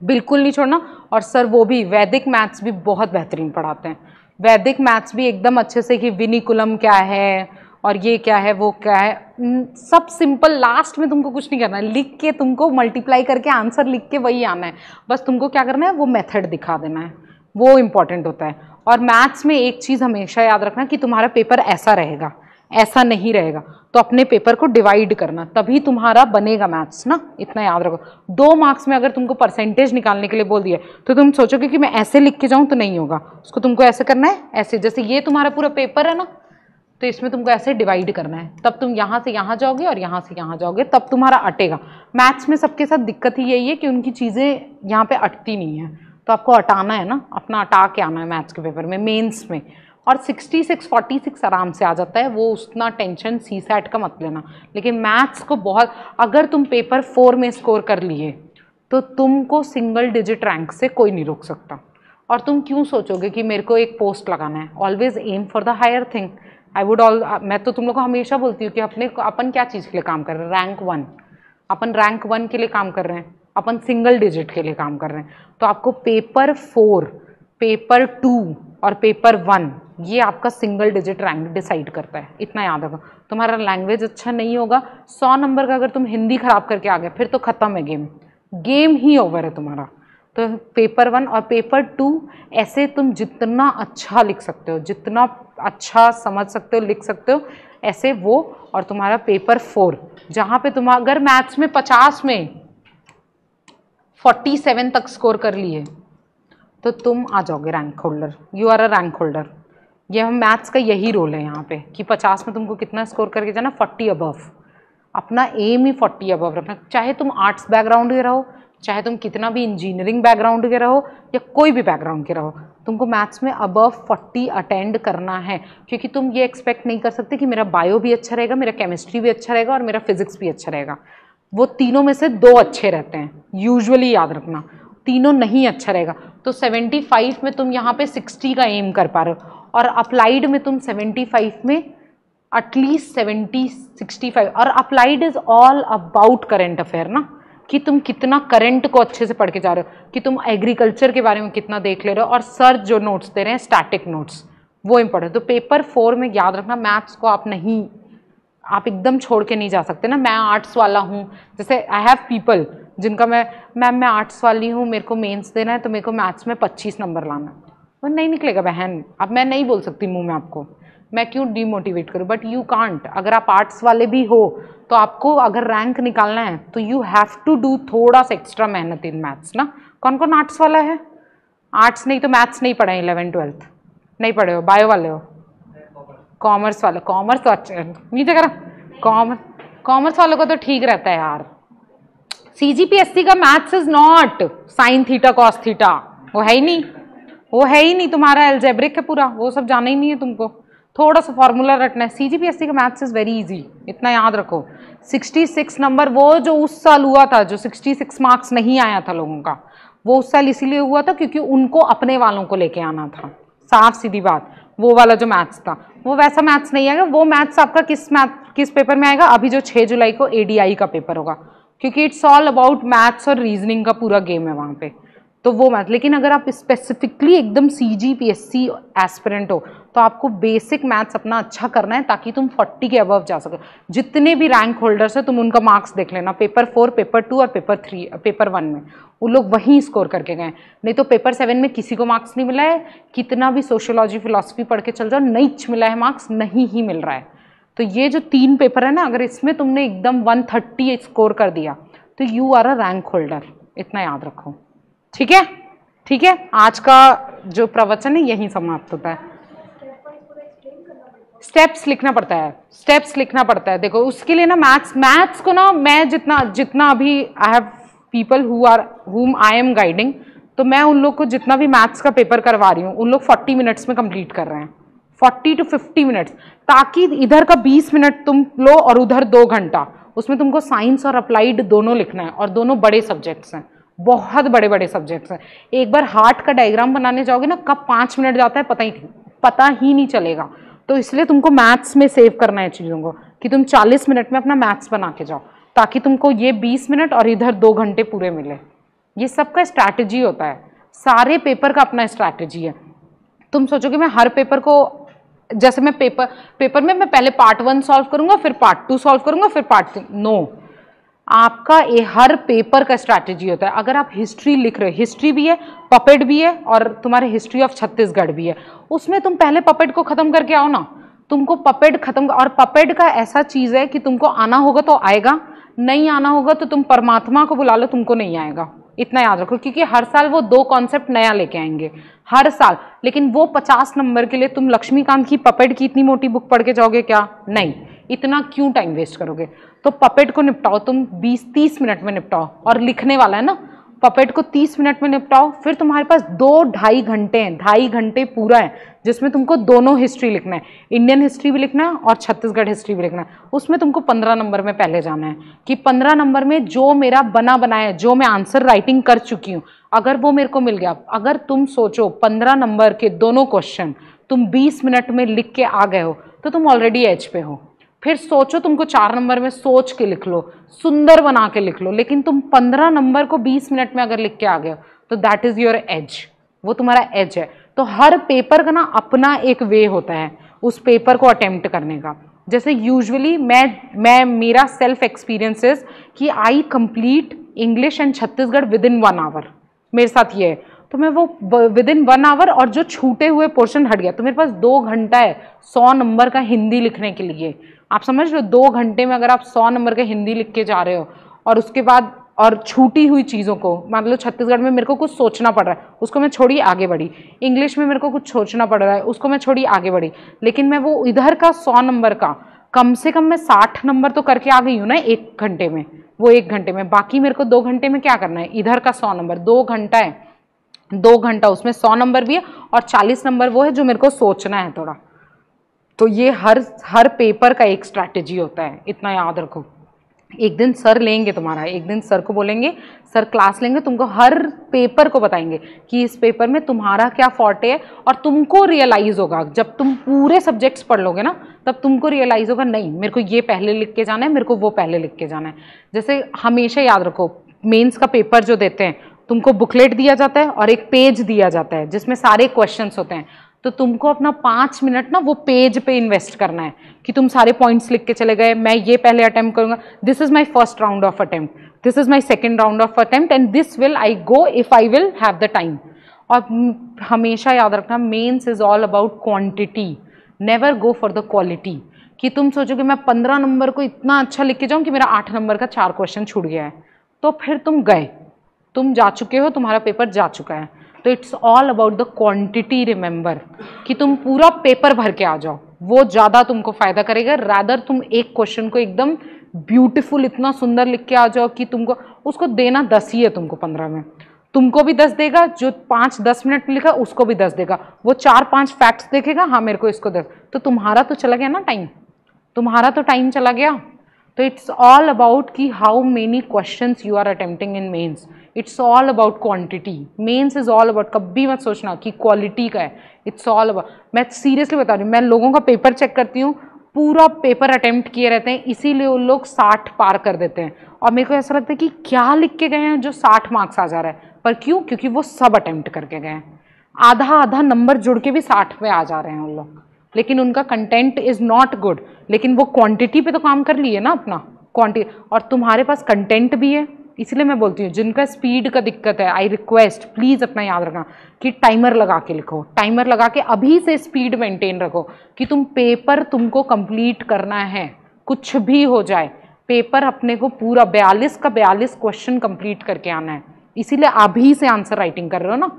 बिल्कुल नहीं छोड़ना। और सर वो भी वैदिक मैथ्स भी बहुत बेहतरीन पढ़ाते हैं। वैदिक मैथ्स भी एकदम अच्छे से कि विनिकुलम क्या है और ये क्या है वो क्या है, सब सिंपल। लास्ट में तुमको कुछ नहीं करना है, लिख के तुमको मल्टीप्लाई करके आंसर लिख के वही आना है, बस तुमको क्या करना है वो मेथड दिखा देना है, वो इम्पॉर्टेंट होता है। और मैथ्स में एक चीज़ हमेशा याद रखना कि तुम्हारा पेपर ऐसा रहेगा, ऐसा नहीं रहेगा, तो अपने पेपर को डिवाइड करना, तभी तुम्हारा बनेगा मैथ्स ना, इतना याद रखो। 2 मार्क्स में अगर तुमको परसेंटेज निकालने के लिए बोल दिया तो तुम सोचोगे कि मैं ऐसे लिख के जाऊं, तो नहीं होगा, उसको तुमको ऐसे करना है, ऐसे। जैसे ये तुम्हारा पूरा पेपर है ना, तो इसमें तुमको ऐसे डिवाइड करना है, तब तुम यहाँ से यहाँ जाओगे और यहाँ से यहाँ जाओगे, तब तुम्हारा अटेगा। मैथ्स में सबके साथ दिक्कत ही यही है कि उनकी चीज़ें यहाँ पे अटती नहीं है, तो आपको हटाना है ना, अपना हटा के आना है मैथ्स के पेपर में, मेंस में। और 66 46 आराम से आ जाता है, वो उतना टेंशन सी सैट का मत लेना। लेकिन मैथ्स को बहुत, अगर तुम पेपर 4 में स्कोर कर लिए तो तुमको सिंगल डिजिट रैंक से कोई नहीं रोक सकता। और तुम क्यों सोचोगे कि मेरे को एक पोस्ट लगाना है, always aim for the higher thing. मैं तो तुम लोग को हमेशा बोलती हूँ कि अपन क्या चीज़ के लिए काम कर रहे हैं, रैंक 1, अपन रैंक 1 के लिए काम कर रहे हैं, अपन सिंगल डिजिट के लिए काम कर रहे हैं। तो आपको पेपर 4, पेपर 2 और पेपर 1 ये आपका सिंगल डिजिट रैंक डिसाइड करता है, इतना याद रखो। तुम्हारा लैंग्वेज अच्छा नहीं होगा, 100 नंबर का अगर तुम हिंदी खराब करके आ गए फिर तो ख़त्म है गेम, गेम ही ओवर है तुम्हारा। तो पेपर 1 और पेपर 2 ऐसे तुम जितना अच्छा लिख सकते हो, जितना अच्छा समझ सकते हो, लिख सकते हो, ऐसे वो। और तुम्हारा पेपर 4 जहाँ पे तुम अगर मैथ्स में 50 में 47 तक स्कोर कर लिए तो तुम आ जाओगे rank holder, you are a rank holder. ये हम मैथ्स का यही रोल है यहाँ पे कि 50 में तुमको कितना स्कोर करके जाना, 40 अबव। अपना एम ही 40 अबव रखना, चाहे तुम आर्ट्स बैकग्राउंड के रहो, चाहे तुम कितना भी इंजीनियरिंग बैकग्राउंड के रहो या कोई भी बैकग्राउंड के रहो, तुमको मैथ्स में अबव 40 अटेंड करना है। क्योंकि तुम ये एक्सपेक्ट नहीं कर सकते कि मेरा बायो भी अच्छा रहेगा, मेरा केमिस्ट्री भी अच्छा रहेगा और मेरा फिजिक्स भी अच्छा रहेगा। वो तीनों में से 2 अच्छे रहते हैं यूजुअली, याद रखना, तीनों नहीं अच्छा रहेगा। तो 75 में तुम यहाँ पे 60 का एम कर पा रहे हो, और अप्लाइड में तुम 75 में एटलीस्ट 70 65। और applied is all about current affair ना, कि तुम कितना करंट को अच्छे से पढ़ के जा रहे हो, कि तुम एग्रीकल्चर के बारे में कितना देख ले रहे हो, और सर जो नोट्स दे रहे हैं स्टैटिक नोट्स, वो इम्पोर्टेंट। तो पेपर 4 में याद रखना, मैथ्स को आप एकदम छोड़ के नहीं जा सकते ना। मैं आर्ट्स वाला हूँ, जैसे आई हैव पीपल जिनका मैं आर्ट्स वाली हूँ, मेरे को मेंस देना है तो मेरे को मैथ्स में 25 नंबर लाना है, वो नहीं निकलेगा बहन। अब मैं नहीं बोल सकती मुँह में आपको, मैं क्यों डिमोटिवेट करूँ, बट यू कांट। अगर आप आर्ट्स वाले भी हो तो आपको अगर रैंक निकालना है तो यू हैव टू डू थोड़ा सा एक्स्ट्रा मेहनत इन मैथ्स ना। कौन कौन आर्ट्स वाला है? आर्ट्स नहीं तो मैथ्स नहीं पढ़े, 11th-12th नहीं पढ़े हो, बायो वाले हो, कॉमर्स वाले, कॉमर्स तो अच्छा नीचे करा, कॉमर्स वालों को तो ठीक रहता है यार। CGPSC का maths is not sine theta cos theta, वो है ही नहीं, वो है ही नहीं। तुम्हारा एल्जेब्रिक है पूरा, वो सब जाना ही नहीं है तुमको, थोड़ा सा फॉर्मूला रटना है। CGPSC का मैथ्स इज वेरी इजी, इतना याद रखो। 66 नंबर वो जो उस साल हुआ था, जो 66 मार्क्स नहीं आया था लोगों का, वो उस साल इसीलिए हुआ था क्योंकि उनको अपने वालों को लेके आना था, साफ सीधी बात। वो वाला जो मैथ्स था वो वैसा मैथ्स नहीं आएगा। वो मैथ्स आपका किस पेपर में आएगा? अभी जो 6 जुलाई को ADI का पेपर होगा, क्योंकि इट्स ऑल अबाउट मैथ्स और रीजनिंग का पूरा गेम है वहाँ पे, तो वो मैथ। लेकिन अगर आप स्पेसिफिकली एकदम CGPSC एस्पिरेंट हो तो आपको बेसिक मैथ्स अपना अच्छा करना है ताकि तुम 40 के अबव जा सको। जितने भी रैंक होल्डर्स है तुम उनका मार्क्स देख लेना, पेपर 4, पेपर 2 और पेपर 1 में वो लोग वहीं स्कोर करके गए। नहीं तो पेपर 7 में किसी को मार्क्स नहीं मिला है, कितना भी सोशियोलॉजी फिलॉसफी पढ़ के चल जाओ, नहीं मिला है मार्क्स, नहीं ही मिल रहा है। तो ये जो 3 पेपर है ना, अगर इसमें तुमने एकदम 130 स्कोर कर दिया तो you are a rank holder, इतना याद रखो। ठीक है, ठीक है। आज का जो प्रवचन है यहीं समाप्त होता है। स्टेप्स लिखना पड़ता है, स्टेप्स लिखना पड़ता है। देखो उसके लिए ना मैथ्स को ना मैं जितना अभी I have people whom I am guiding, तो मैं उन लोग को जितना भी मैथ्स का पेपर करवा रही हूँ उन लोग 40 मिनट्स में कंप्लीट कर रहे हैं, 40 to 50 मिनट्स, ताकि इधर का 20 मिनट तुम लो और उधर 2 घंटा। उसमें तुमको साइंस और अप्लाइड दोनों लिखना है, और दोनों बड़े सब्जेक्ट्स हैं, बहुत बड़े बड़े सब्जेक्ट्स हैं। एक बार हार्ट का डायग्राम बनाने जाओगे ना, कब 5 मिनट जाता है पता ही नहीं चलेगा। तो इसलिए तुमको मैथ्स में सेव करना है चीज़ों को, कि तुम 40 मिनट में अपना मैथ्स बना के जाओ, ताकि तुमको ये 20 मिनट और इधर 2 घंटे पूरे मिले। ये सबका स्ट्रैटेजी होता है, सारे पेपर का अपना स्ट्रैटेजी है। तुम सोचोगे मैं हर पेपर को, जैसे मैं पेपर में मैं पहले पार्ट 1 सॉल्व करूंगा, फिर पार्ट 2 सॉल्व करूंगा, फिर पार्ट 3, नो। आपका हर पेपर का स्ट्रैटेजी होता है। अगर आप हिस्ट्री लिख रहे हो, हिस्ट्री भी है, पपेट भी है, और तुम्हारे हिस्ट्री ऑफ छत्तीसगढ़ भी है, उसमें तुम पहले पपेट को खत्म करके आओ ना। तुमको पपेट खत्म, और पपेट का ऐसा चीज है कि तुमको आना होगा तो आएगा, नहीं आना होगा तो तुम परमात्मा को बुला लो, तुमको नहीं आएगा, इतना याद रखो। क्योंकि हर साल वो 2 कॉन्सेप्ट नया लेके आएंगे, हर साल। लेकिन वो 50 नंबर के लिए तुम लक्ष्मीकांत की पपेट की इतनी मोटी बुक पढ़ के जाओगे क्या? नहीं, इतना क्यों टाइम वेस्ट करोगे? तो पपेट को निपटाओ तुम 20-30 मिनट में निपटाओ, और लिखने वाला है ना, पपेट को 30 मिनट में निपटाओ। फिर तुम्हारे पास 2-2.5 घंटे हैं, 2.5 घंटे पूरा है, जिसमें तुमको दोनों हिस्ट्री लिखना है, इंडियन हिस्ट्री भी लिखना है और छत्तीसगढ़ हिस्ट्री भी लिखना है। उसमें तुमको 15 नंबर में पहले जाना है, कि 15 नंबर में जो मेरा बना बनाया, जो मैं आंसर राइटिंग कर चुकी हूँ, अगर वो मेरे को मिल गया। अगर तुम सोचो 15 नंबर के दोनों क्वेश्चन तुम 20 मिनट में लिख के आ गए हो तो तुम ऑलरेडी एज पे हो। फिर सोचो तुमको 4 नंबर में सोच के लिख लो, सुंदर बना के लिख लो, लेकिन तुम 15 नंबर को 20 मिनट में अगर लिख के आ गए हो तो दैट इज योर एज, वो तुम्हारा एज है। तो हर पेपर का ना अपना एक वे होता है उस पेपर को अटेम्प्ट करने का। जैसे यूजुअली मैं मेरा सेल्फ एक्सपीरियंसेस कि I complete English and Chhattisgarh within 1 hour, मेरे साथ ये है। तो मैं वो विद इन 1 आवर, और जो छूटे हुए पोर्शन हट गया, तो मेरे पास 2 घंटा है 100 नंबर का हिंदी लिखने के लिए। आप समझ लो 2 घंटे में अगर आप 100 नंबर का हिंदी लिख के जा रहे हो, और उसके बाद और छूटी हुई चीज़ों को, मान लो छत्तीसगढ़ में मेरे को कुछ सोचना पड़ रहा है, उसको मैं छोड़ी आगे बढ़ी, इंग्लिश में मेरे को कुछ सोचना पड़ रहा है, उसको मैं छोड़ी आगे बढ़ी, लेकिन मैं वो इधर का 100 नंबर का कम से कम मैं 60 नंबर तो करके आ गई हूँ ना 1 घंटे में, वो 1 घंटे में। बाकी मेरे को 2 घंटे में क्या करना है, इधर का 100 नंबर, 2 घंटा है, 2 घंटा उसमें 100 नंबर भी है, और 40 नंबर वो है जो मेरे को सोचना है थोड़ा। तो ये हर पेपर का एक स्ट्रैटेजी होता है, इतना याद रखो। एक दिन सर लेंगे तुम्हारा, एक दिन सर को बोलेंगे, सर क्लास लेंगे, तुमको हर पेपर को बताएंगे कि इस पेपर में तुम्हारा क्या फॉर्टे है। और तुमको रियलाइज होगा जब तुम पूरे सब्जेक्ट्स पढ़ लोगे ना, तब तुमको रियलाइज होगा नहीं मेरे को ये पहले लिख के जाना है, मेरे को वो पहले लिख के जाना है। जैसे हमेशा याद रखो, मेंस का पेपर जो देते हैं, तुमको बुकलेट दिया जाता है और एक पेज दिया जाता है जिसमें सारे क्वेश्चंस होते हैं। तो तुमको अपना 5 मिनट ना वो पेज पे इन्वेस्ट करना है कि तुम सारे पॉइंट्स लिख के चले गए, मैं ये पहले अटेम्प्ट करूंगा, this is my first round of attempt, this is my second round of attempt, and this will I go if I will have the time. और हमेशा याद रखना, mains is all about quantity, never go for the quality, कि तुम सोचो कि मैं 15 number को इतना अच्छा लिख के जाऊं कि मेरा 8 नंबर का 4 क्वेश्चन छूट गया है, तो फिर तुम गए, तुम जा चुके हो, तुम्हारा पेपर जा चुका है। तो it's all about the quantity, remember, कि तुम पूरा पेपर भर के आ जाओ, वो ज़्यादा तुमको फायदा करेगा। रादर तुम एक क्वेश्चन को एकदम ब्यूटीफुल इतना सुंदर लिख के आ जाओ कि तुमको उसको देना 10 ही है, तुमको 15 में, तुमको भी 10 देगा, जो 5-10 मिनट में लिखा उसको भी 10 देगा, वो 4-5 फैक्ट्स देखेगा, हाँ मेरे को इसको 10, तो तुम्हारा तो चला गया ना टाइम, तुम्हारा तो टाइम चला गया। तो इट्स ऑल अबाउट कि how many questions you are attempting in mains, it's all about quantity. Mains is all about, कभी मत सोचना कि क्वालिटी का है, इट्स ऑल अबाउट। मैं सीरियसली बता रही हूँ, मैं लोगों का पेपर चेक करती हूँ, पूरा पेपर अटेम्प्ट किए रहते हैं, इसीलिए वो लोग 60 पार कर देते हैं, और मेरे को ऐसा लगता है कि क्या लिख के गए हैं जो 60 मार्क्स आ जा रहा है, पर क्यों? क्योंकि वो सब अटेम्प्ट करके गए हैं, आधा आधा नंबर जुड़ के भी 60 पे आ जा रहे हैं उन लोग, लेकिन उनका कंटेंट इज नॉट गुड, लेकिन वो क्वांटिटी पे तो काम कर लिए ना अपना क्वांटिटी, और तुम्हारे पास कंटेंट भी है। इसलिए मैं बोलती हूँ जिनका स्पीड का दिक्कत है, आई रिक्वेस्ट प्लीज अपना याद रखना कि टाइमर लगा के लिखो, टाइमर लगा के अभी से स्पीड मेंटेन रखो, कि तुम पेपर तुमको कंप्लीट करना है, कुछ भी हो जाए, पेपर अपने को पूरा 42 का 42 क्वेश्चन कंप्लीट करके आना है, इसीलिए अभी से आंसर राइटिंग कर रहे हो ना।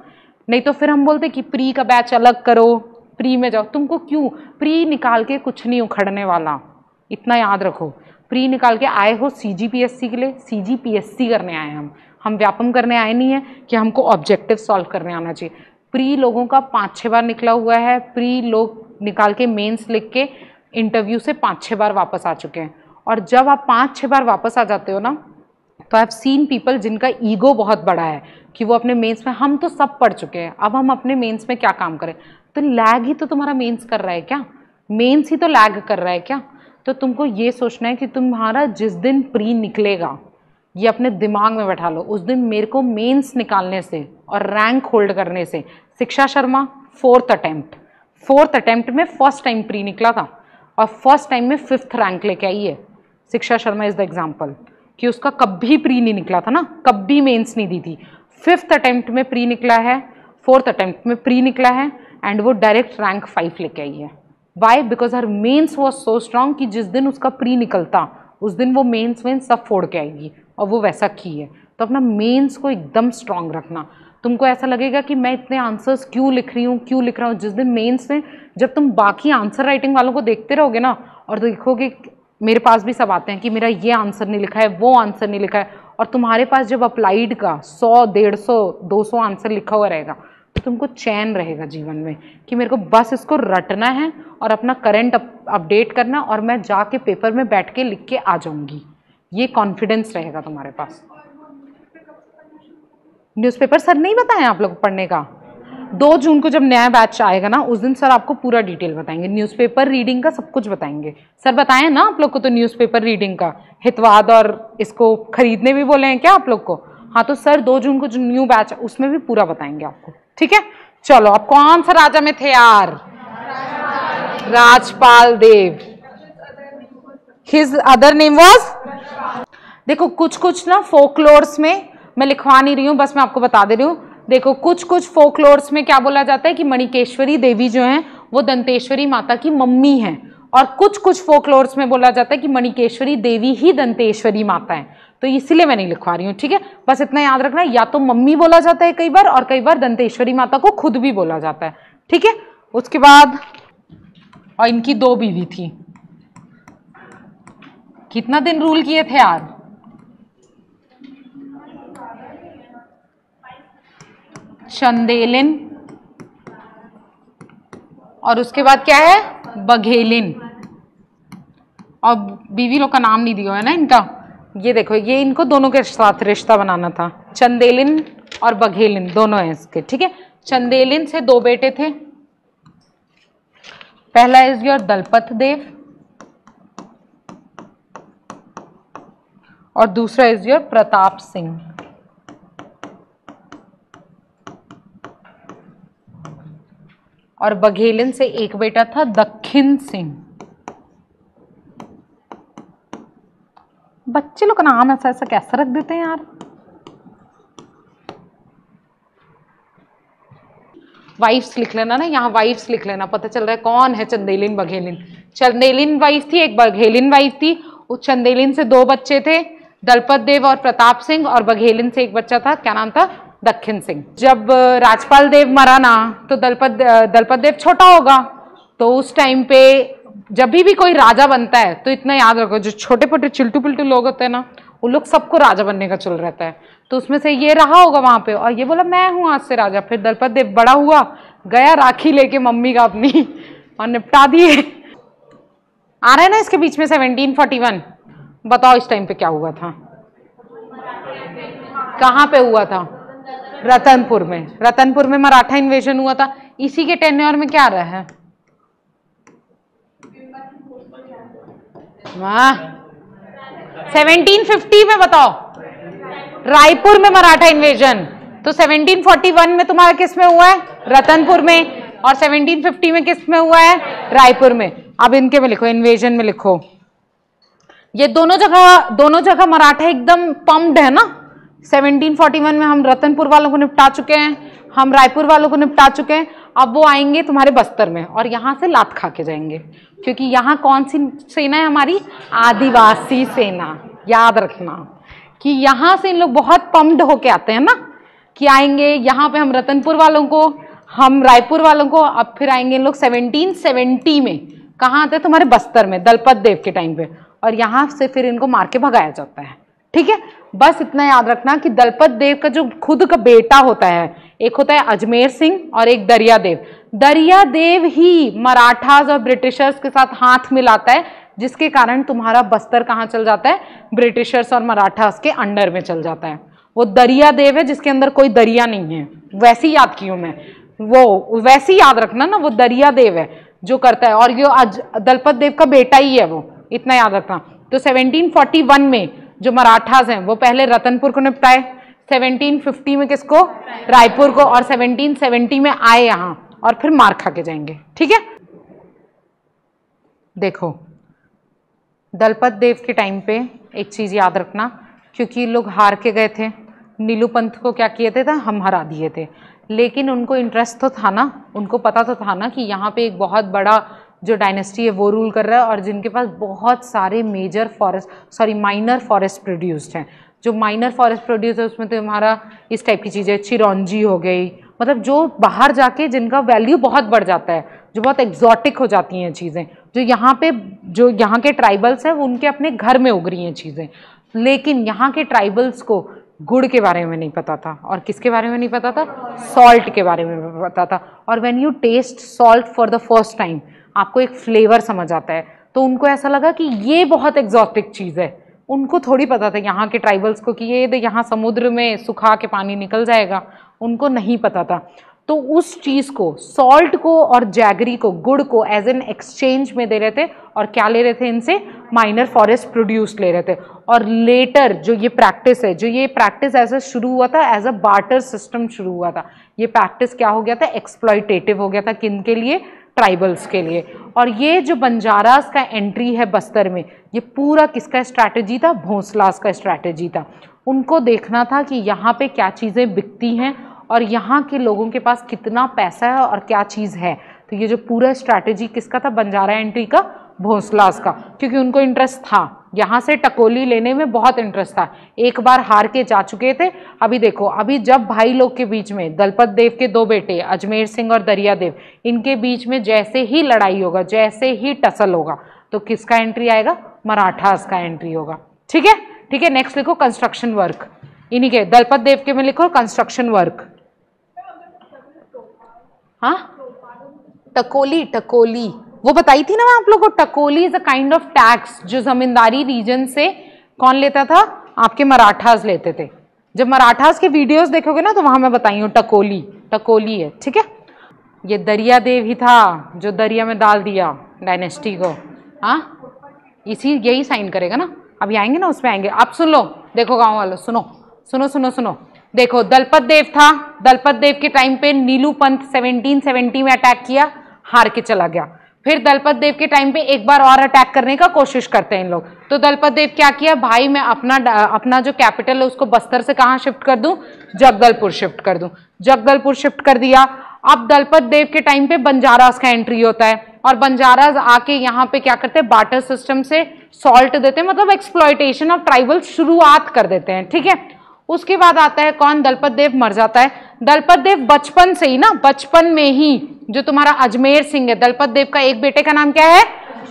नहीं तो फिर हम बोलते कि प्री का बैच अलग करो, प्री में जाओ, तुमको क्यों? प्री निकाल के कुछ नहीं उखड़ने वाला, इतना याद रखो। प्री निकाल के आए हो सीजीपीएससी के लिए, सीजीपीएससी करने आए हैं हम व्यापम करने आए नहीं है कि हमको ऑब्जेक्टिव सॉल्व करने आना चाहिए। प्री लोगों का 5-6 बार निकला हुआ है, प्री लोग निकाल के मेंस लिख के इंटरव्यू से 5-6 बार वापस आ चुके हैं, और जब आप 5-6 बार वापस आ जाते हो ना, तो आई हैव सीन पीपल जिनका ईगो बहुत बड़ा है कि वो अपने मेंस में, हम तो सब पढ़ चुके हैं, अब हम अपने मेंस में क्या काम करें? तो लैग ही तो तुम्हारा मेंस कर रहा है क्या? मेंस ही तो लैग कर रहा है क्या? तो तुमको ये सोचना है कि तुम्हारा जिस दिन प्री निकलेगा, ये अपने दिमाग में बैठा लो, उस दिन मेरे को मेंस निकालने से और रैंक होल्ड करने से, शिक्षा शर्मा 4th अटेम्प्ट में फर्स्ट टाइम प्री निकला था, और फर्स्ट टाइम में 5th रैंक लेके आई है। शिक्षा शर्मा इज द एग्जाम्पल कि उसका कभी प्री नहीं निकला था ना, कभी मेंस नहीं दी थी, 5th अटेम्प्ट में प्री निकला है, 4th अटेम्प्ट में प्री निकला है, एंड वो डायरेक्ट रैंक 5 लेके आई है। वाई? बिकॉज हर मेंस वॉज सो स्ट्रांग कि जिस दिन उसका प्री निकलता उस दिन वो मेंस सब फोड़ के आएगी, और वो वैसा की है। तो अपना मेंस को एकदम स्ट्रांग रखना। तुमको ऐसा लगेगा कि मैं इतने आंसर्स क्यों लिख रही हूँ, जिस दिन मेंस में जब तुम बाकी आंसर राइटिंग वालों को देखते रहोगे ना, और देखोगे, मेरे पास भी सब आते हैं कि मेरा ये आंसर नहीं लिखा है, वो आंसर नहीं लिखा है, और तुम्हारे पास जब अप्लाइड का 100, 150, 200 आंसर लिखा हुआ रहेगा, तो तुमको चैन रहेगा जीवन में कि मेरे को बस इसको रटना है और अपना करंट अपडेट करना, और मैं जाके पेपर में बैठ के लिख के आ जाऊंगी, ये कॉन्फिडेंस रहेगा तुम्हारे पास। न्यूज़पेपर सर नहीं बताएं आप लोग पढ़ने का? 2 जून को जब नया बैच आएगा ना, उस दिन सर आपको पूरा डिटेल बताएंगे, न्यूज़पेपर रीडिंग का सब कुछ बताएंगे। सर बताएं ना आप लोग को तो न्यूज़पेपर रीडिंग का हितवाद, और इसको खरीदने भी बोले हैं क्या आप लोग को? हाँ, तो सर 2 जून को जो न्यू बैच है उसमें भी पूरा बताएंगे आपको, ठीक है? चलो, अब कौन सा राजा में थे यार? राजपाल देव। हिज अदर नेम वॉज, देखो कुछ कुछ ना फोकलोर्स में, मैं लिखवा नहीं रही हूँ, बस मैं आपको बता दे रही हूँ। देखो कुछ कुछ फोकलोर्स में क्या बोला जाता है कि मणिकेश्वरी देवी जो है वो दंतेश्वरी माता की मम्मी है, और कुछ कुछ फोकलोर्स में बोला जाता है कि मणिकेश्वरी देवी ही दंतेश्वरी माता है। तो इसलिए मैं नहीं लिखवा रही हूँ, ठीक है? बस इतना याद रखना, या तो मम्मी बोला जाता है कई बार, और कई बार दंतेश्वरी माता को खुद भी बोला जाता है, ठीक है? उसके बाद, और इनकी 2 बीवी थी। कितना दिन रूल किए थे यार? चंदेलिन, और उसके बाद क्या है? बघेलिन। और बीवी लोग का नाम नहीं दिया है ना इनका, ये देखो, ये इनको दोनों के साथ रिश्ता बनाना था, चंदेलिन और बघेलिन दोनों हैं इसके, ठीक है? चंदेलिन से 2 बेटे थे, पहला इज योर दलपत देव, और दूसरा इज योर प्रताप सिंह। और बघेलिन से एक बेटा था दक्षिण सिंह। बच्चे लोग का नाम ऐसा ऐसा कैसा रख देते हैं यार? वाइफ्स लिख लेना ना, यहाँ वाइफ्स लिख लेना, पता चल रहा है कौन है चंदेलिन बघेलिन। चंदेलिन वाइफ थी, एक बघेलिन वाइफ थी। उस चंदेलिन से 2 बच्चे थे, दलपत देव और प्रताप सिंह, और बघेलिन से एक बच्चा था, क्या नाम था, दक्षिण सिंह। जब राजपाल देव मरा ना तो दलपत देव छोटा होगा, तो उस टाइम पे जब भी कोई राजा बनता है तो इतना याद रखो, जो छोटे छोटे चिल्टू पिल्टू लोग होते हैं ना, वो लोग सबको राजा बनने का चल रहता है। तो उसमें से ये रहा होगा वहां पे, और ये बोला मैं हूं आज से राजा। फिर दलपत देव बड़ा हुआ, गया राखी लेके मम्मी का अपनी, और निपटा दिए। आ रहा है ना इसके बीच में 1741। बताओ इस टाइम पे क्या हुआ था, कहाँ पे हुआ था? रतनपुर में। रतनपुर में मराठा इन्वेजन हुआ था। इसी के टेन्योर में क्या रहा है? वाह, 1750 में बताओ, रायपुर में मराठा इन्वेजन। तो 1741 में तुम्हारा किस में हुआ है? रतनपुर में। और 1750 में किस में हुआ है? रायपुर में। अब इनके में लिखो, इन्वेजन में लिखो, ये दोनों जगह मराठा एकदम पम्प्ड है ना। 1741 में हम रतनपुर वालों को निपटा चुके हैं, हम रायपुर वालों को निपटा चुके हैं। अब वो आएंगे तुम्हारे बस्तर में और यहाँ से लात खा के जाएंगे, क्योंकि यहाँ कौन सी सेना है हमारी? आदिवासी सेना। याद रखना कि यहाँ से इन लोग बहुत पम्प्ड होके आते हैं ना, कि आएंगे यहाँ पे हम रतनपुर वालों को, हम रायपुर वालों को। अब फिर आएंगे इन लोग 1770 में, कहाँ आते हैं? तुम्हारे बस्तर में, दलपत देव के टाइम पे। और यहाँ से फिर इनको मार के भगाया जाता है। ठीक है, बस इतना याद रखना कि दलपत देव का जो खुद का बेटा होता है, एक होता है अजमेर सिंह और एक दरिया देव। दरिया देव ही मराठास और ब्रिटिशर्स के साथ हाथ मिलाता है, जिसके कारण तुम्हारा बस्तर कहाँ चल जाता है? ब्रिटिशर्स और मराठास के अंडर में चल जाता है। वो दरिया देव है जिसके अंदर कोई दरिया नहीं है, वैसी याद की हूं मैं, वो वैसी याद रखना ना, वो दरिया देव है जो करता है, और ये दलपत देव का बेटा ही है वो, इतना याद रखना। तो 1741 में जो मराठास हैं वो पहले रतनपुर को निपटाए, 1750 में किसको? रायपुर को, और 1770 में आए यहाँ और फिर मार खा के जाएंगे। ठीक है, देखो दलपत देव के टाइम पे एक चीज याद रखना, क्योंकि लोग हार के गए थे, नीलू पंथ को क्या किए थे? हम हरा दिए थे, लेकिन उनको इंटरेस्ट तो था ना, उनको पता तो था ना कि यहाँ पे एक बहुत बड़ा जो डायनेस्टी है वो रूल कर रहा है, और जिनके पास बहुत सारे माइनर फॉरेस्ट प्रोड्यूस्ड हैं। जो माइनर फॉरेस्ट प्रोड्यूस है उसमें तो हमारा इस टाइप की चीज़ें, चिरौंजी हो गई, मतलब जो बाहर जाके जिनका वैल्यू बहुत बढ़ जाता है, जो बहुत एग्जॉटिक हो जाती हैं चीज़ें, जो यहाँ पे जो यहाँ के ट्राइबल्स हैं वो उनके अपने घर में उग रही हैं चीज़ें। लेकिन यहाँ के ट्राइबल्स को गुड़ के बारे में नहीं पता था, और किसके बारे में नहीं पता था? सॉल्ट के बारे में पता था। और when you test salt for the first time, आपको एक फ्लेवर समझ आता है, तो उनको ऐसा लगा कि ये बहुत एग्जॉटिक चीज़ है। उनको थोड़ी पता था यहाँ के ट्राइबल्स को कि ये यहाँ समुद्र में सुखा के पानी निकल जाएगा, उनको नहीं पता था। तो उस चीज़ को, सॉल्ट को और जैगरी को, गुड़ को एज एन एक्सचेंज में दे रहे थे, और क्या ले रहे थे इनसे? माइनर फॉरेस्ट प्रोड्यूस ले रहे थे। और लेटर जो ये प्रैक्टिस है, जो ये प्रैक्टिस ऐसा शुरू हुआ था, एज अ बार्टर सिस्टम शुरू हुआ था। ये प्रैक्टिस क्या हो गया था? एक्सप्लॉयटेटिव हो गया था। किन के लिए? ट्राइबल्स के लिए। और ये जो बंजारास का एंट्री है बस्तर में, ये पूरा किसका स्ट्रैटेजी था? भोंसलास का स्ट्रैटेजी था। उनको देखना था कि यहाँ पे क्या चीज़ें बिकती हैं और यहाँ के लोगों के पास कितना पैसा है और क्या चीज़ है। तो ये जो पूरा स्ट्रैटेजी किसका था? बंजारा एंट्री का, भोंसलास का, क्योंकि उनको इंटरेस्ट था, यहाँ से टकोली लेने में बहुत इंटरेस्ट था। एक बार हार के जा चुके थे। अभी देखो, अभी जब भाई लोग के बीच में, दलपत देव के 2 बेटे अजमेर सिंह और दरिया देव, इनके बीच में जैसे ही लड़ाई होगा, जैसे ही टसल होगा, तो किसका एंट्री आएगा? मराठास का एंट्री होगा। ठीक है, ठीक है। नेक्स्ट लिखो कंस्ट्रक्शन वर्क, इन्हीं के दलपत देव के में लिखो कंस्ट्रक्शन वर्क। हाँ, टकोली, टकोली वो बताई थी ना मैं आप लोगों को। Takoli is a kind of tax जो जमींदारी रीजन से कौन लेता था? आपके मराठास लेते थे। जब मराठास के वीडियोस देखोगे ना तो वहां मैं बताई हूँ टकोली, टकोली है। ठीक है, ये दरिया देव ही था जो दरिया में डाल दिया डायनेस्टी को। हाँ, यही साइन करेगा ना। अभी आएंगे ना, उसमें आएंगे। आप सुन लो, देखो गाँव वालों, सुनो सुनो सुनो सुनो। देखो, दलपत देव था, दलपत देव के टाइम पे नीलू पंथ 1770 में अटैक किया, हार के चला गया। फिर दलपत देव के टाइम पे एक बार और अटैक करने का कोशिश करते हैं इन लोग। तो दलपत देव क्या किया? भाई मैं अपना जो कैपिटल है उसको बस्तर से कहाँ शिफ्ट कर दूं? जगदलपुर शिफ्ट कर दूं। जगदलपुर शिफ्ट कर दिया। अब दलपत देव के टाइम पे बंजारास का एंट्री होता है और बंजारास आके यहाँ पे क्या करते हैं, बार्टर सिस्टम से सॉल्ट देते हैं, मतलब एक्सप्लॉयटेशन ऑफ ट्राइबल शुरुआत कर देते हैं, ठीक है। उसके बाद आता है कौन, दलपत देव मर जाता है। दलपत देव बचपन से ही ना, बचपन में ही जो तुम्हारा अजमेर सिंह है, दलपत देव का एक बेटे का नाम क्या है,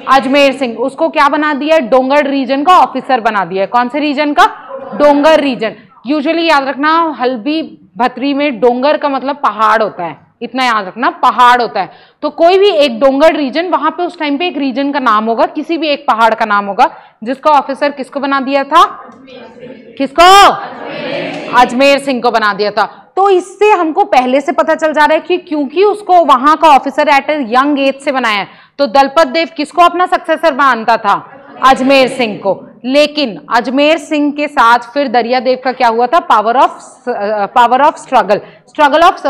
अजमेर सिंह, उसको क्या बना दिया है, डोंगर रीजन का ऑफिसर बना दिया है। कौन से रीजन का, डोंगर रीजन। यूजुअली याद रखना हल्बी भतरी में डोंगर का मतलब पहाड़ होता है, इतना याद रखना, पहाड़ होता है। तो कोई भी एक डोंगर रीजन, वहां पे उस टाइम पे एक रीजन का नाम होगा, किसी भी एक पहाड़ का नाम होगा, जिसका ऑफिसर किसको बना दिया था, किसको, अजमेर सिंह को बना दिया था। तो इससे हमको पहले से पता चल जा रहा है कि क्योंकि उसको वहां का officer eight a young age से बनाया है, तो दलपत देव किसको अपना सक्सेसर मानता था, अजमेर सिंह को। लेकिन अजमेर सिंह के साथ फिर दरियादेव का क्या हुआ था, power of struggle of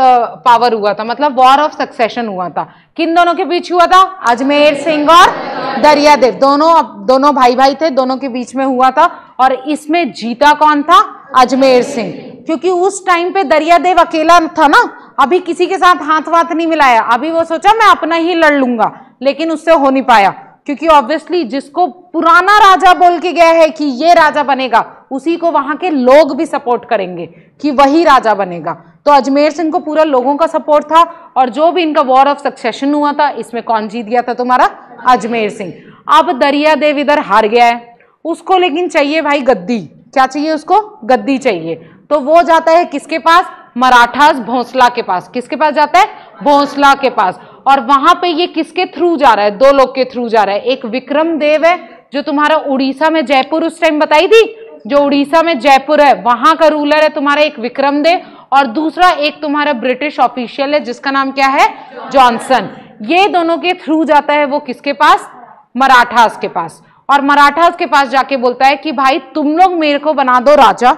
power हुआ था, मतलब वॉर ऑफ सक्सेशन हुआ था। किन दोनों के बीच हुआ था, अजमेर सिंह और दरियादेव, दोनों भाई थे, दोनों के बीच में हुआ था। और इसमें जीता कौन था, अजमेर सिंह, क्योंकि उस टाइम पे दरियादेव अकेला था ना, अभी किसी के साथ हाथ वाथ नहीं मिलाया, अभी वो सोचा मैं अपना ही लड़ लूंगा, लेकिन उससे हो नहीं पाया, क्योंकि ऑब्वियसली जिसको पुराना राजा बोल के गया है कि ये राजा बनेगा, उसी को वहां के लोग भी सपोर्ट करेंगे कि वही राजा बनेगा। तो अजमेर सिंह को पूरा लोगों का सपोर्ट था, और जो भी इनका वॉर ऑफ सक्सेशन हुआ था, इसमें कौन जीत गया था, तुम्हारा अजमेर सिंह। अब दरियादेव इधर हार गया है, उसको लेकिन चाहिए भाई गद्दी, क्या चाहिए उसको, गद्दी चाहिए। तो वो जाता है किसके पास, मराठास भोंसला के पास। किसके पास जाता है, भोंसला के पास। और वहां पे ये किसके थ्रू जा रहा है, दो लोग के थ्रू जा रहा है। एक विक्रम देव है जो तुम्हारा उड़ीसा में, जयपुर उस टाइम बताई थी, जो उड़ीसा में जयपुर है वहां का रूलर है तुम्हारा एक विक्रम देव, और दूसरा एक तुम्हारा ब्रिटिश ऑफिशियल है जिसका नाम क्या है, जॉनसन। ये दोनों के थ्रू जाता है वो किसके पास, मराठास के पास। और मराठास के पास जाके बोलता है कि भाई तुम लोग मेरे को बना दो राजा,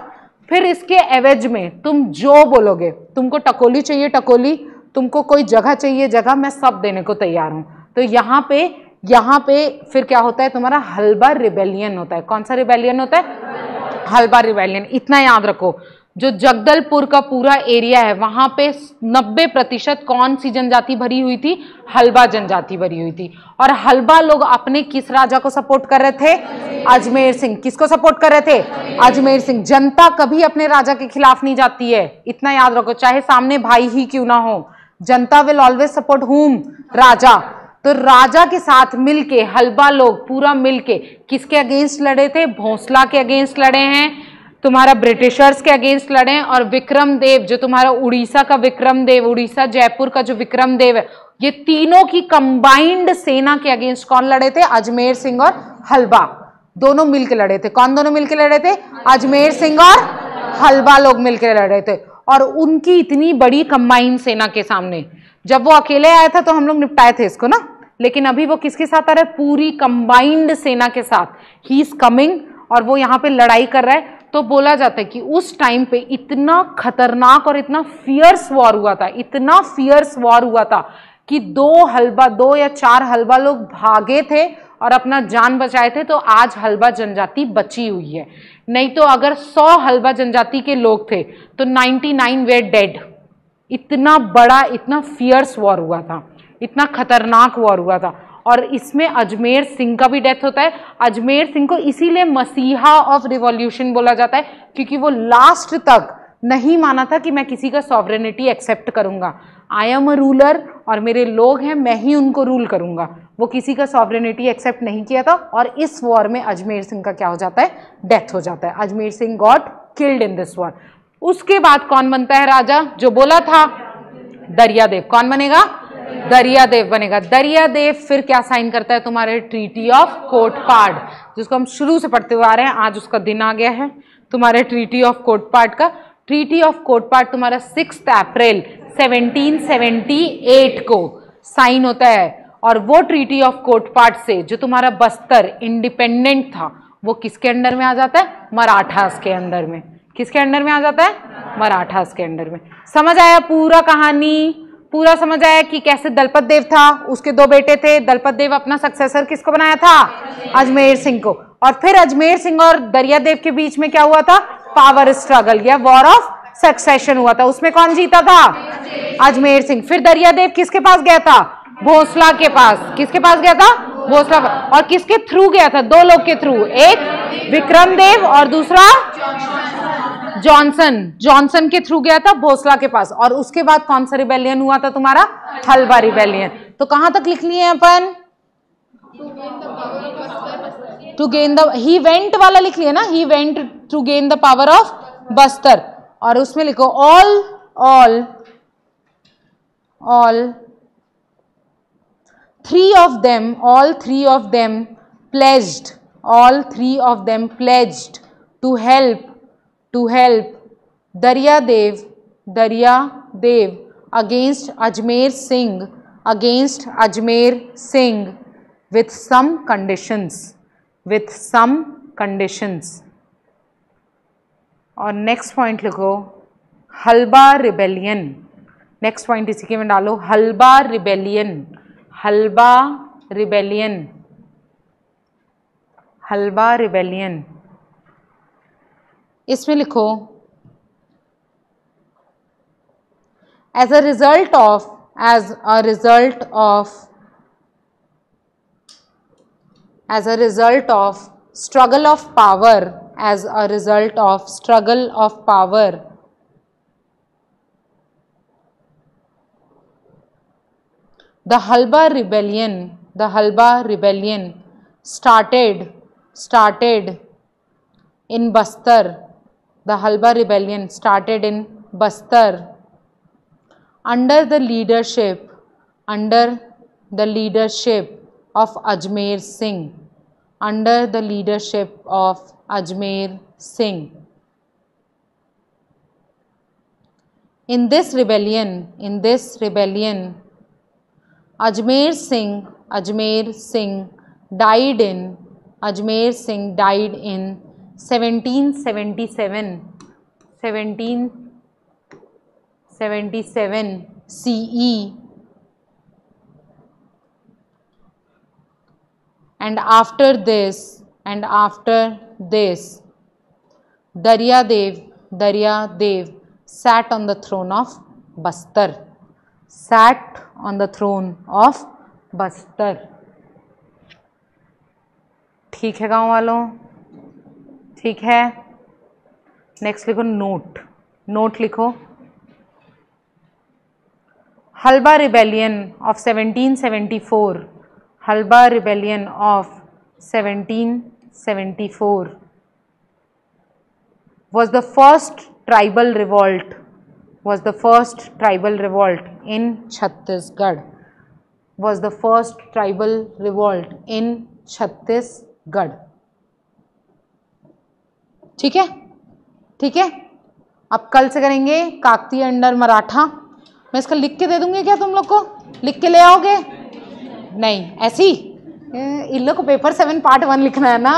फिर इसके एवज में तुम जो बोलोगे, तुमको टकोली चाहिए टकोली, तुमको कोई जगह चाहिए जगह, मैं सब देने को तैयार हूं। तो यहाँ पे फिर क्या होता है, तुम्हारा हलबा रिबेलियन होता है। कौन सा रिबेलियन होता है, हलबा रिबेलियन। इतना याद रखो, जो जगदलपुर का पूरा एरिया है वहां पे 90% कौन सी जनजाति भरी हुई थी, हलबा जनजाति भरी हुई थी। और हलबा लोग अपने किस राजा को सपोर्ट कर रहे थे, अजमेर सिंह। किसको सपोर्ट कर रहे थे, अजमेर सिंह। जनता कभी अपने राजा के खिलाफ नहीं जाती है, इतना याद रखो, चाहे सामने भाई ही क्यों ना हो, जनता विल ऑलवेज सपोर्ट हुम, राजा। तो राजा के साथ मिलके हलबा लोग पूरा मिलके किसके अगेंस्ट लड़े थे, भोंसला के अगेंस्ट लड़े हैं, तुम्हारा ब्रिटिशर्स के अगेंस्ट लड़े हैं। और विक्रम देव जो तुम्हारा उड़ीसा का विक्रम देव, उड़ीसा जयपुर का जो विक्रम देव है, ये तीनों की कंबाइंड सेना के अगेंस्ट कौन लड़े थे, अजमेर सिंह और हलबा, दोनों मिलके लड़े थे। कौन दोनों मिलके लड़े थे, अजमेर सिंह और हलबा लोग मिलकर लड़े थे। और उनकी इतनी बड़ी कंबाइंड सेना के सामने, जब वो अकेले आया था तो हम लोग निपटाए थे इसको ना, लेकिन अभी वो किसके साथ आ रहा है, पूरी कंबाइंड सेना के साथ, ही इज कमिंग, और वो यहाँ पे लड़ाई कर रहा है। तो बोला जाता है कि उस टाइम पे इतना खतरनाक और इतना फियर्स वॉर हुआ था, इतना फियर्स वॉर हुआ था कि 2 या 4 हलबा लोग भागे थे और अपना जान बचाए थे। तो आज हलबा जनजाति बची हुई है, नहीं तो अगर 100 हलबा जनजाति के लोग थे तो 99 वे डेड। इतना बड़ा, इतना फियर्स वॉर हुआ था, इतना खतरनाक वॉर हुआ था। और इसमें अजमेर सिंह का भी डेथ होता है। अजमेर सिंह को इसीलिए मसीहा ऑफ रिवॉल्यूशन बोला जाता है, क्योंकि वो लास्ट तक नहीं माना था कि मैं किसी का सॉवरेनिटी एक्सेप्ट करूंगा। आई एम अ रूलर और मेरे लोग हैं, मैं ही उनको रूल करूंगा। वो किसी का सॉवरेनिटी एक्सेप्ट नहीं किया था, और इस वॉर में अजमेर सिंह का क्या हो जाता है, डेथ हो जाता है। Ajmer Singh got killed in this war. उसके बाद कौन बनता है राजा, जो बोला था दरियादेव। कौन बनेगा, दरियादेव बनेगा। दरियादेव फिर क्या साइन करता है, तुम्हारे ट्रीटी ऑफ कोटपाड, जिसको हम शुरू से पढ़ते हुए आ रहे हैं, आज उसका दिन आ गया है तुम्हारे ट्रीटी ऑफ कोटपाड का। ट्रीटी ऑफ कोटपाड तुम्हारा 6 अप्रैल 1778 को साइन होता है। और वो ट्रीटी ऑफ कोटपाड से जो तुम्हारा बस्तर इंडिपेंडेंट था, वो किसके अंडर में आ जाता है, मराठास के अंडर में। किसके अंडर में आ जाता है, मराठास के अंडर में। समझ आया पूरा कहानी, पूरा समझ आया कि कैसे दलपत देव था, उसके 2 बेटे थे। दलपत देव अपना सक्सेसर किसको बनाया था, अजमेर सिंह को। और फिर अजमेर सिंह और दरियादेव के बीच में क्या हुआ था, पावर स्ट्रगल या वॉर ऑफ सक्सेशन हुआ था। उसमें कौन जीता था, अजमेर सिंह। फिर दरियादेव किसके पास गया था? भोसला के पास। किसके पास गया था? भोसला। और किसके थ्रू गया था? दो लोग के थ्रू, एक विक्रमदेव और दूसरा जॉनसन। जॉनसन के थ्रू गया था भोसला के पास। और उसके बाद कौन सा रिबेलियन हुआ था तुम्हारा? हलबा रिबेलियन। तो कहां तक लिख लिए अपन? To gain the, he went वाला लिख लिया ना, he went to gain the power of Bastar. और उसमें लिखो all three of them pledged to help Daryadev against Ajmer Singh with some conditions। और नेक्स्ट पॉइंट लिखो हलबा रिबेलियन। नेक्स्ट पॉइंट इसी के में डालो, हलबा रिबेलियन। इसमें लिखो as a result of struggle of power, the Halba rebellion started in Bastar. The Halba rebellion started in Bastar under the leadership of Ajmer Singh. In this rebellion, Ajmer Singh died in 1777 CE, and after this Daryadev sat on the throne of Bastar। ठीक है गांव वालों? ठीक है। Next लिखो note लिखो। Halba rebellion of 1774 was the first tribal revolt in Chhattisgarh। ठीक है। अब कल से करेंगे काकतीय अंडर मराठा। मैं इसका लिख के दे दूंगी क्या तुम लोग को? लिख के ले आओगे? नहीं, ऐसी इन लोग को पेपर 7 पार्ट 1 लिखना है ना।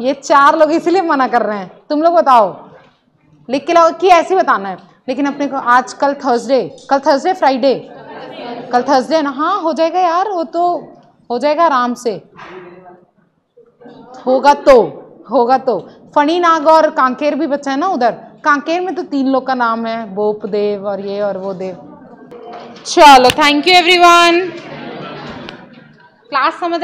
ये 4 लोग इसीलिए मना कर रहे हैं। तुम लोग बताओ, लिख के लाओ कि ऐसे बताना है। लेकिन अपने को आज कल थर्सडे फ्राइडे, कल थर्सडे ना। हाँ हो जाएगा यार, वो तो हो जाएगा आराम से। होगा तो फणी नाग और कांकेर भी बचा है ना उधर। कांकेर में तो 3 लोग का नाम है, बोप देव और ये और वो देव। चलो, थैंक यू एवरीवन। क्लास समझ